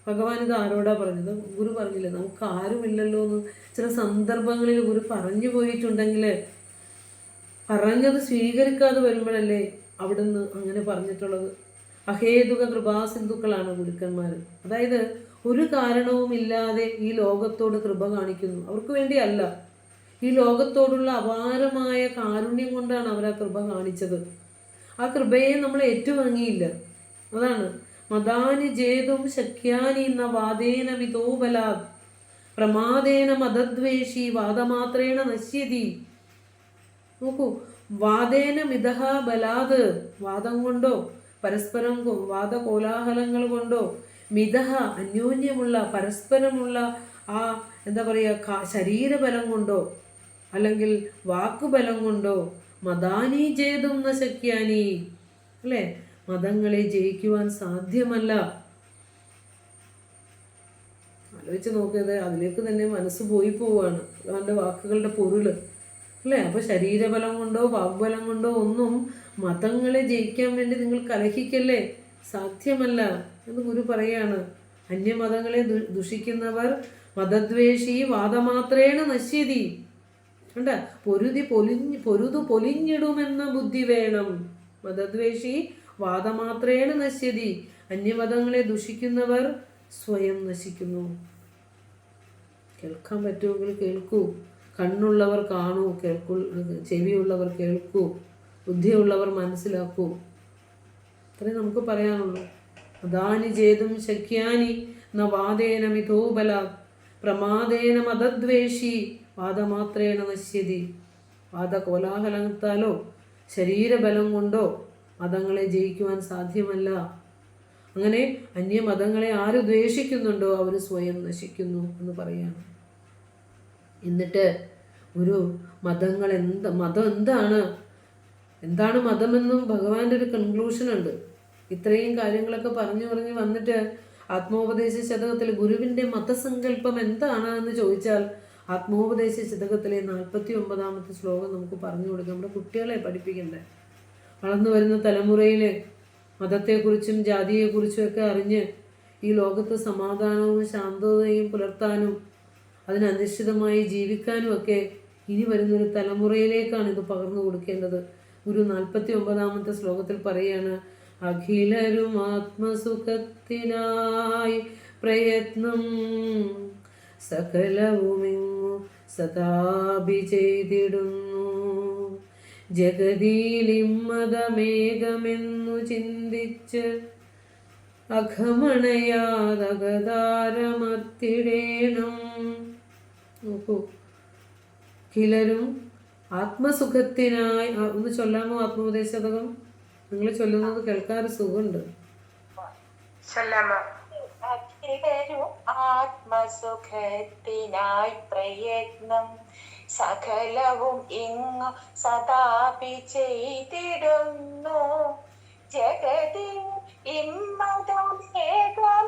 ഭഗവാൻ ഇത് ആരോടാ പറഞ്ഞത്? ഗുരു പറഞ്ഞില്ലേ നമുക്ക് ആരുമില്ലല്ലോ എന്ന്. ചില സന്ദർഭങ്ങളിൽ ഗുരു പറഞ്ഞു പോയിട്ടുണ്ടെങ്കിൽ പറഞ്ഞത് സ്വീകരിക്കാതെ വരുമ്പോഴല്ലേ അവിടുന്ന് അങ്ങനെ പറഞ്ഞിട്ടുള്ളത്. അഹേതുക കൃപാസിന്ധുക്കളാണ് ഗുരുക്കന്മാർ. അതായത് ഒരു കാരണവുമില്ലാതെ ഈ ലോകത്തോട് കൃപ കാണിക്കുന്നു. അവർക്ക് വേണ്ടിയല്ല, ഈ ലോകത്തോടുള്ള അപാരമായ കാരുണ്യം കൊണ്ടാണ് അവർ ആ കൃപ കാണിച്ചത്. ആ കൃപയെ നമ്മൾ ഏറ്റുവാങ്ങിയില്ല. അതാണ് മദാനി ജേതും ശക്യാനി ന വാദേന മിതോ ബലാത് പ്രമാദേന മതദ്വേഷി വാദമാത്രേണ നശ്യതി. നോക്കൂ, വാദേന മിതഹ ബലാത്, വാദം കൊണ്ടോ പരസ്പരം വാദകോലാഹലങ്ങൾ കൊണ്ടോ, മിതഹ അന്യോന്യമുള്ള പരസ്പരമുള്ള ആ എന്താ പറയുക ശരീരബലം കൊണ്ടോ അല്ലെങ്കിൽ വാക്കുബലം കൊണ്ടോ മദാനി ജേതും ന ശക്യാനി, അല്ലേ? മതങ്ങളെ ജയിക്കുവാൻ സാധ്യമല്ല. ആലോചിച്ച് നോക്കിയത് അതിലേക്ക് തന്നെ മനസ്സ് പോയി പോവാണ് അവൻ്റെ വാക്കുകളുടെ പൊരുള്, അല്ലേ? അപ്പോൾ ശരീരബലം കൊണ്ടോ വാഗ്ബലം കൊണ്ടോ ഒന്നും മതങ്ങളെ ജയിക്കാൻ വേണ്ടി നിങ്ങൾ കലഹിക്കല്ലേ, സാധ്യമല്ല എന്ന് ഗുരു പറയാണ്. അന്യമതങ്ങളെ ദുഷിക്കുന്നവർ മതദ്വേഷി വാദമാത്രേണ നശ്യതി. കണ്ട, പൊരുതു പൊലിഞ്ഞിടുമെന്ന ബുദ്ധി വേണം. മതദ്വേഷി വാദമാത്രേണ നശ്യതി. അന്യമതങ്ങളെ ദുഷിക്കുന്നവർ സ്വയം നശിക്കുന്നു. കേൾക്കാൻ പറ്റുമെങ്കിൽ കേൾക്കൂ, കണ്ണുള്ളവർ കാണൂ, ചെവിയുള്ളവർ കേൾക്കൂ, ബുദ്ധിയുള്ളവർ മനസ്സിലാക്കൂ. അത്രേ നമുക്ക് പറയാനുള്ളൂ. അദാനി ജേതും ശക്യാനി ന വാദേന മിതോ ബലാത് പ്രമാദേന മതദ്വേഷി വാദമാത്രേണ നശ്യതി. വാദകോലാഹലത്താലോ ശരീരബലം കൊണ്ടോ മതങ്ങളെ ജയിക്കുവാൻ സാധ്യമല്ല. അങ്ങനെ അന്യമതങ്ങളെ ആര് ദ്വേഷിക്കുന്നുണ്ടോ അവർ സ്വയം നശിക്കുന്നു എന്ന് പറയാണ്. എന്നിട്ട് ഒരു മതം എന്താണ് മതമെന്നും ഭഗവാന്റെ ഒരു കൺക്ലൂഷൻ ഉണ്ട്. ഇത്രയും കാര്യങ്ങളൊക്കെ പറഞ്ഞു വന്നിട്ട് ആത്മോപദേശ ശതകത്തിൽ ഗുരുവിൻ്റെ മതസങ്കല്പം എന്താണ് എന്ന് ചോദിച്ചാൽ ആത്മോപദേശ ശതകത്തിലെ 49-ാമത്തെ ശ്ലോകം നമുക്ക് പറഞ്ഞു കൊടുക്കാം. നമ്മുടെ കുട്ടികളെ പഠിപ്പിക്കണ്ടേ? വളർന്നു വരുന്ന തലമുറയിൽ മതത്തെക്കുറിച്ചും ജാതിയെക്കുറിച്ചും ഒക്കെ അറിഞ്ഞ് ഈ ലോകത്ത് സമാധാനവും ശാന്തതയും പുലർത്താനും അതിനധിഷ്ഠിതമായി ജീവിക്കാനും ഒക്കെ ഇനി വരുന്നൊരു തലമുറയിലേക്കാണ് ഇത് പകർന്നു കൊടുക്കേണ്ടത്. ഗുരു 49-ാമത്തെ ശ്ലോകത്തിൽ പറയാണ്, അഖിലരും ആത്മസുഖത്തിനായി പ്രയത്നം സകലവുമിങ്ങു സദാഭി ചെയ്തിടുന്നു. ജഗതിയിലിമ്മതമേകമെന്നു ചിന്തിച്ച് അഘമണയാതകതാരമർത്തിടേണം. നോക്കൂ, അഖിലരും ആത്മസുഖത്തിനായി. ഒന്ന് ചൊല്ലാമോ ആത്മോപദേശതകം? നിങ്ങൾ ചൊല്ലുന്നത് കേൾക്കാൻ സുഖമുണ്ട്. ആത്മസുഖത്തിനായി പ്രയത്നം സകലവും ഇങ്ങു സദാപി ചെയ്തിടുന്നു. ജഗതിൽ ഇമ്മതമേകം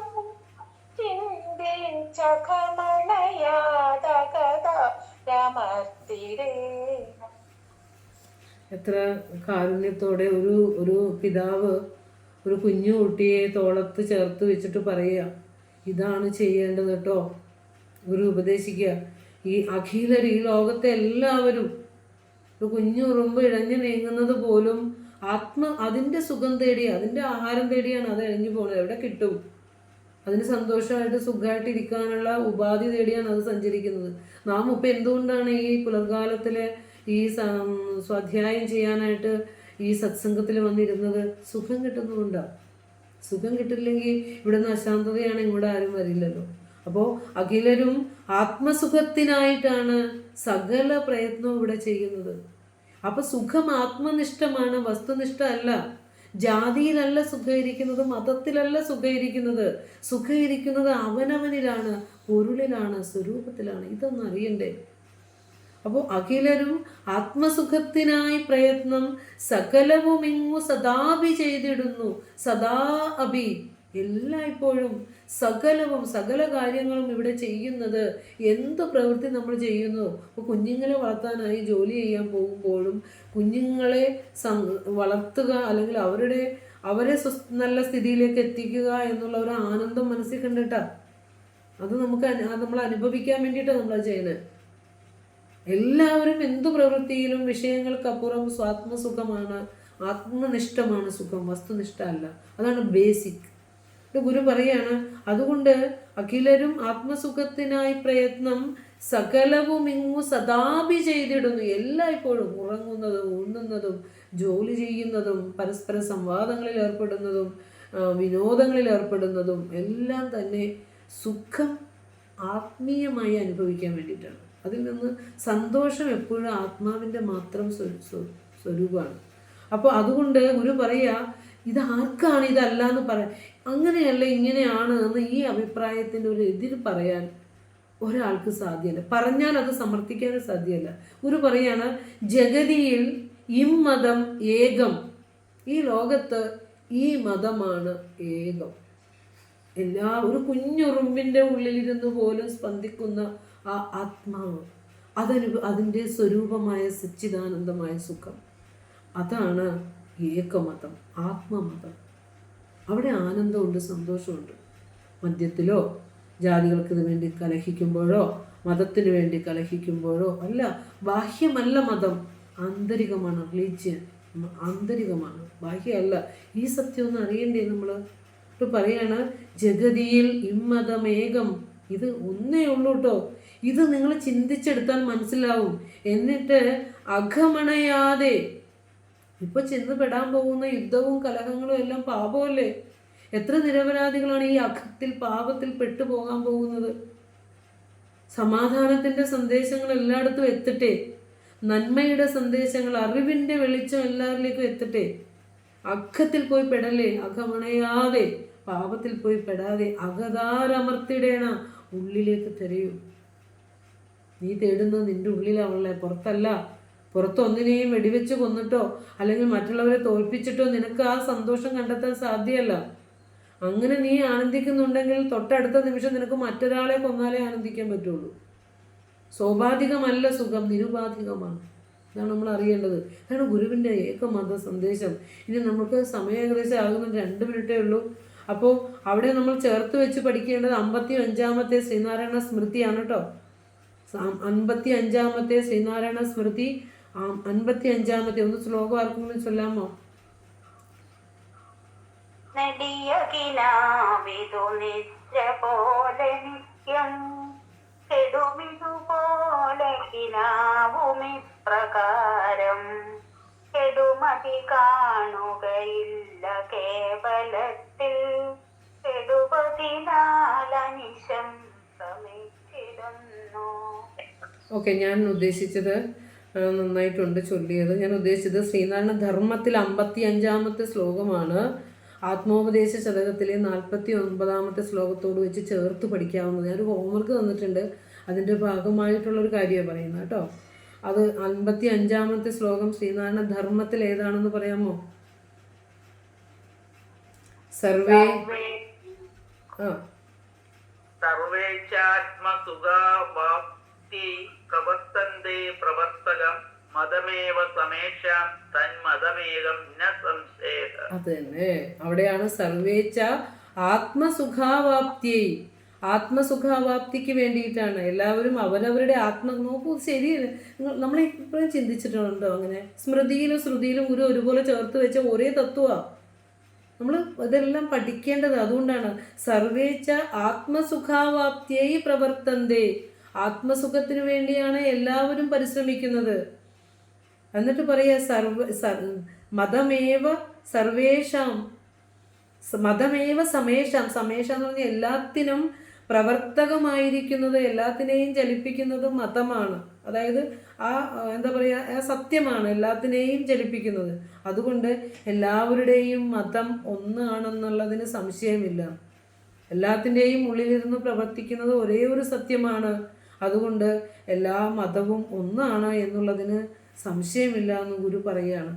ചിന്തിച്ചകമണയാതകതാരമർത്തിടേണം. എത്ര കാരുണ്യത്തോടെ ഒരു പിതാവ് ഒരു കുഞ്ഞു കുട്ടിയെ തോളത്ത് ചേർത്ത് വെച്ചിട്ട് പറയുക, ഇതാണ് ചെയ്യേണ്ടത് കേട്ടോ. ഗുരു ഉപദേശിക്കുക, ഈ അഖിലർ, ഈ ലോകത്തെ എല്ലാവരും, ഒരു കുഞ്ഞു ഉറുമ്പ് ഇഴഞ്ഞു നീങ്ങുന്നത് പോലും അതിൻ്റെ സുഖം തേടി, അതിൻ്റെ ആഹാരം തേടിയാണ് അത് ഇഴഞ്ഞു പോകുന്നത്. എവിടെ കിട്ടും? അതിന് സന്തോഷമായിട്ട് സുഖമായിട്ട് ഇരിക്കാനുള്ള ഉപാധി തേടിയാണ് അത് സഞ്ചരിക്കുന്നത്. നാം ഇപ്പം എന്തുകൊണ്ടാണ് ഈ പുലർകാലത്തിലെ ഈ സ്വാധ്യായം ചെയ്യാനായിട്ട് ഈ സത്സംഗത്തിൽ വന്നിരുന്നത്? സുഖം കിട്ടുന്നതുകൊണ്ടാണ്. സുഖം കിട്ടില്ലെങ്കിൽ ഇവിടെ നിന്ന് അശാന്തതയാണ്, ഇങ്ങോട്ട് ആരും വരില്ലല്ലോ. അപ്പോൾ അഖിലരും ആത്മസുഖത്തിനായിട്ടാണ് സകല പ്രയത്നവും ഇവിടെ ചെയ്യുന്നത്. അപ്പോൾ സുഖം ആത്മനിഷ്ഠമാണ്, വസ്തുനിഷ്ഠ അല്ല. ജാതിയിലല്ല സുഖയിരിക്കുന്നത്, മതത്തിലല്ല സുഖയിരിക്കുന്നത്. സുഖയിരിക്കുന്നത് അവനവനിലാണ്, പൊരുളിലാണ്, സ്വരൂപത്തിലാണ്. ഇതൊന്നും അറിയണ്ടേ? അപ്പോൾ അഖിലരും ആത്മസുഖത്തിനായി പ്രയത്നം സകലവും ഇങ്ങു സദാഭി ചെയ്തിടുന്നു. സദാ അഭി, എല്ലായ്പ്പോഴും സകലവും സകല കാര്യങ്ങളും ഇവിടെ ചെയ്യുന്നത് എന്ത് പ്രവൃത്തി നമ്മൾ ചെയ്യുന്നു. ഇപ്പോൾ കുഞ്ഞുങ്ങളെ വളർത്താനായി ജോലി ചെയ്യാൻ പോകുമ്പോഴും കുഞ്ഞുങ്ങളെ വളർത്തുക അല്ലെങ്കിൽ അവരെ നല്ല സ്ഥിതിയിലേക്ക് എത്തിക്കുക എന്നുള്ള ഒരു ആനന്ദം മനസ്സിൽ കണ്ടിട്ടാ. അത് നമ്മൾ അനുഭവിക്കാൻ വേണ്ടിയിട്ടാണ് നമ്മളത് ചെയ്യുന്നത്. എല്ലാവരും എന്തു പ്രവൃത്തിയിലും വിഷയങ്ങൾക്കപ്പുറം സ്വാത്മസുഖമാണ്, ആത്മനിഷ്ഠമാണ് സുഖം, വസ്തുനിഷ്ഠ അല്ല. അതാണ് ബേസിക്. ഗുരു പറയാണ്, അതുകൊണ്ട് അഖിലരും ആത്മസുഖത്തിനായി പ്രയത്നം സകലവും ഇങ്ങു സദാപി ചെയ്തിടുന്നു. എല്ലായ്പ്പോഴും ഉറങ്ങുന്നതും ഉണ്ണുന്നതും ജോലി ചെയ്യുന്നതും പരസ്പര സംവാദങ്ങളിൽ ഏർപ്പെടുന്നതും വിനോദങ്ങളിൽ ഏർപ്പെടുന്നതും എല്ലാം തന്നെ സുഖം ആത്മീയമായി അനുഭവിക്കാൻ വേണ്ടിയിട്ടാണ്. അതിൽ നിന്ന് സന്തോഷം എപ്പോഴും ആത്മാവിൻ്റെ മാത്രം സ്വരൂപമാണ്. അപ്പോൾ അതുകൊണ്ട് ഗുരു പറയുക, ഇതാർക്കാണ് ഇതല്ല എന്ന് പറയാൻ, അങ്ങനെയല്ല ഇങ്ങനെയാണ് എന്ന് ഈ അഭിപ്രായത്തിൻ്റെ ഒരു എതിര് പറയാൻ ഒരാൾക്ക് സാധ്യമല്ല. പറഞ്ഞാൽ അത് സമർത്ഥിക്കാനും സാധ്യമല്ല. ഗുരു പറയാണ്, ജഗതിയിൽ ഇമ്മതം ഏകം. ഈ ലോകത്ത് ഈ മതമാണ് ഏകം. ഒരു കുഞ്ഞുറുമ്പിൻ്റെ ഉള്ളിലിരുന്ന് പോലും സ്പന്ദിക്കുന്ന ആ ആത്മാവ്, അതിൻ്റെ സ്വരൂപമായ സച്ചിദാനന്ദമായ സുഖം, അതാണ് ഏകമതം, ആത്മമതം. അവിടെ ആനന്ദമുണ്ട്, സന്തോഷമുണ്ട്. മദ്യത്തിലോ ജാതികൾക്ക് വേണ്ടി കലഹിക്കുമ്പോഴോ മതത്തിന് വേണ്ടി കലഹിക്കുമ്പോഴോ അല്ല. ബാഹ്യമല്ല മതം, ആന്തരികമാണ്. റിലീജിയൻ ആന്തരികമാണ്, ബാഹ്യമല്ല. ഈ സത്യം ഒന്ന് അറിയണ്ടേ നമ്മൾ? ഇപ്പോൾ പറയാണ്, ജഗതിയിൽ ഇമ്മതമേകം. ഇത് ഒന്നേ ഉള്ളൂ കേട്ടോ. ഇത് നിങ്ങൾ ചിന്തിച്ചെടുത്താൽ മനസ്സിലാവും. എന്നിട്ട് അഘമണയാതെ, ഇപ്പൊ ചെന്ന് പെടാൻ പോകുന്ന യുദ്ധവും കലഹങ്ങളും എല്ലാം പാപമല്ലേ? എത്ര നിരപരാധികളാണ് ഈ അഘത്തിൽ പാപത്തിൽ പെട്ടുപോകാൻ പോകുന്നത്? സമാധാനത്തിന്റെ സന്ദേശങ്ങൾ എല്ലായിടത്തും എത്തട്ടെ. നന്മയുടെ സന്ദേശങ്ങൾ, അറിവിന്റെ വെളിച്ചം എല്ലാവരിലേക്കും എത്തട്ടെ. അഘത്തിൽ പോയി പെടല്ലേ, അഘമണയാതെ, പാപത്തിൽ പോയി പെടാതെ അകതാരമർത്തിടേണ, ഉള്ളിലേക്ക് തിരയൂ. നീ തേടുന്നത് നിന്റെ ഉള്ളിലാവണല്ലേ, പുറത്തല്ല. പുറത്തൊന്നിനെയും വെടിവെച്ച് കൊന്നിട്ടോ അല്ലെങ്കിൽ മറ്റുള്ളവരെ തോൽപ്പിച്ചിട്ടോ നിനക്ക് ആ സന്തോഷം കണ്ടെത്താൻ സാധ്യമല്ല. അങ്ങനെ നീ ആനന്ദിക്കുന്നുണ്ടെങ്കിൽ തൊട്ടടുത്ത നിമിഷം നിനക്ക് മറ്റൊരാളെ കൊന്നാലേ ആനന്ദിക്കാൻ പറ്റുള്ളൂ. സ്വാഭാവികമല്ല സുഖം, നിരുപാധികമാണ്. ഇതാണ് നമ്മൾ അറിയേണ്ടത്. അതാണ് ഗുരുവിൻ്റെ ഏകമത സന്ദേശം. ഇനി നമുക്ക് സമയം ഏകദേശം ആകുന്ന 2 മിനിറ്റേ ഉള്ളൂ. അപ്പോൾ അവിടെ നമ്മൾ ചേർത്ത് വെച്ച് പഠിക്കേണ്ടത് 55-ാമത്തെ ശ്രീനാരായണ സ്മൃതിയാണ് കേട്ടോ. 55-ാമത്തെ ശ്രീനാരായണ സ്മൃതി. 55-ാമത്തെ ഒന്ന് ശ്ലോകം ആർക്കെങ്കിലും ചൊല്ലാമോ? നടിയകിനാവിതു നിദ്ര പോലെ നിത്യം കെടുമിതുപോലെ കിനാവുമിപ്രകാരം കെടുമതി കാണുകയില്ല കേവലത്തിൽ കെടുപതിനാലനിശം ശ്രമിച്ചിരുന്നു. ഓക്കെ, ഞാൻ ഉദ്ദേശിച്ചത് നന്നായിട്ടുണ്ട് ചൊല്ലിയത്. ഞാൻ ഉദ്ദേശിച്ചത് ശ്രീനാരായണ ധർമ്മത്തിൽ 55-ാമത്തെ ശ്ലോകമാണ്. ആത്മോപദേശ ശതകത്തിലെ 49-ാമത്തെ ശ്ലോകത്തോട് വെച്ച് ചേർത്ത് പഠിക്കാവുന്നത്. ഞാനൊരു ഹോംവർക്ക് തന്നിട്ടുണ്ട്, അതിൻ്റെ ഭാഗമായിട്ടുള്ളൊരു കാര്യമാണ് പറയുന്നത് കേട്ടോ. അത് 55-ാമത്തെ ശ്ലോകം ശ്രീനാരായണ ധർമ്മത്തിൽ ഏതാണെന്ന് പറയാമോ? സർവേച്ചാത്മസുഖാവാപ്തി പ്രവർത്തന്തേ പ്രവർത്തകം മതമേവ സമേഷാം തന്മതമേകം ന സംശയഃ. അത് തന്നെ, അവിടെയാണ് സർവേച്ച ആത്മസുഖാവാപ്തിയെ. ആത്മസുഖാവാപ്തിക്ക് വേണ്ടിയിട്ടാണ് എല്ലാവരും അവരവരുടെ നോക്കൂ, ശരിയല്ല. നമ്മൾ ഇപ്പോഴും ചിന്തിച്ചിട്ടുണ്ടോ അങ്ങനെ? സ്മൃതിയിലും ശ്രുതിയിലും ഗുരു ഒരുപോലെ ചേർത്ത് വെച്ച ഒരേ തത്വമാണ്. നമ്മൾ ഇതെല്ലാം പഠിക്കേണ്ടത് അതുകൊണ്ടാണ്. സർവേച്ച ആത്മസുഖാവാപ്തിയെ പ്രവർത്തന്തേ. ആത്മസുഖത്തിന് വേണ്ടിയാണ് എല്ലാവരും പരിശ്രമിക്കുന്നത്. എന്നിട്ട് പറയുക മതമേവ സർവേഷാം, മതമേവ സമേഷാം. സമേഷാം എന്ന് പറഞ്ഞാൽ എല്ലാത്തിനും പ്രവർത്തകമായിരിക്കുന്നത്, എല്ലാത്തിനെയും ചലിപ്പിക്കുന്നത് മതമാണ്. അതായത് എന്താ പറയുക, സത്യമാണ് എല്ലാത്തിനെയും ചലിപ്പിക്കുന്നത്. അതുകൊണ്ട് എല്ലാവരുടെയും മതം ഒന്നാണെന്നുള്ളതിന് സംശയമില്ല. എല്ലാത്തിൻ്റെയും ഉള്ളിലിരുന്ന് പ്രവർത്തിക്കുന്നത് ഒരേ ഒരു സത്യമാണ്. അതുകൊണ്ട് എല്ലാ മതവും ഒന്നാണ് എന്നുള്ളതിന് സംശയമില്ല എന്ന് ഗുരു പറയുകയാണ്.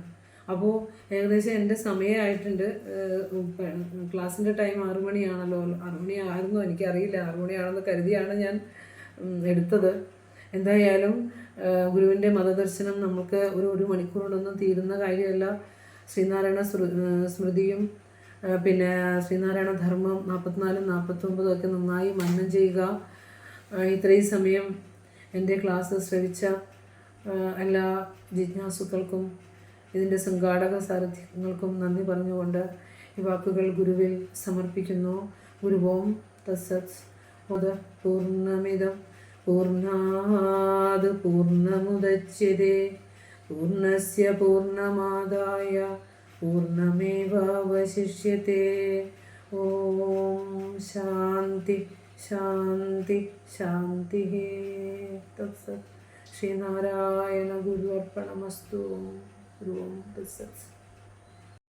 അപ്പോൾ ഏകദേശം എൻ്റെ സമയമായിട്ടുണ്ട്. ക്ലാസ്സിൻ്റെ ടൈം 6 മണിയാണല്ലോ. 6 മണിയായിരുന്നോ എനിക്കറിയില്ല. 6 മണിയാണെന്ന് കരുതിയാണ് ഞാൻ എടുത്തത്. എന്തായാലും ഗുരുവിൻ്റെ മതദർശനം നമുക്ക് ഒരു മണിക്കൂർ കൊണ്ടൊന്നും തീരുന്ന കാര്യമല്ല. ശ്രീനാരായണ സ്മൃതിയും പിന്നെ ശ്രീനാരായണ ധർമ്മം 44 49 ഒക്കെ നന്നായി മനനം ചെയ്യുക. ഇത്രയും സമയം എൻ്റെ ക്ലാസ് ശ്രവിച്ച എല്ലാ ജിജ്ഞാസുക്കൾക്കും ഇതിൻ്റെ സംഘാടക സാരഥ്യങ്ങൾക്കും നന്ദി പറഞ്ഞുകൊണ്ട് ഈ വാക്കുകൾ ഗുരുവിൽ സമർപ്പിക്കുന്നു. ഗുരുവോം തത്സത്. പൂർണ്ണമിദം പൂർണ്ണാത് പൂർണ്ണമുദച്യതേ പൂർണ്ണസ്യ പൂർണ്ണമാദായ പൂർണ്ണമേവാവശിഷ്യത്തെ. ഓം ശാന്തി ശാന്തി ശാന്തി. തത്സത്. ശ്രീനാരായണ ഗുരു അർപ്പണമസ്തു. ഓം തത്സത്.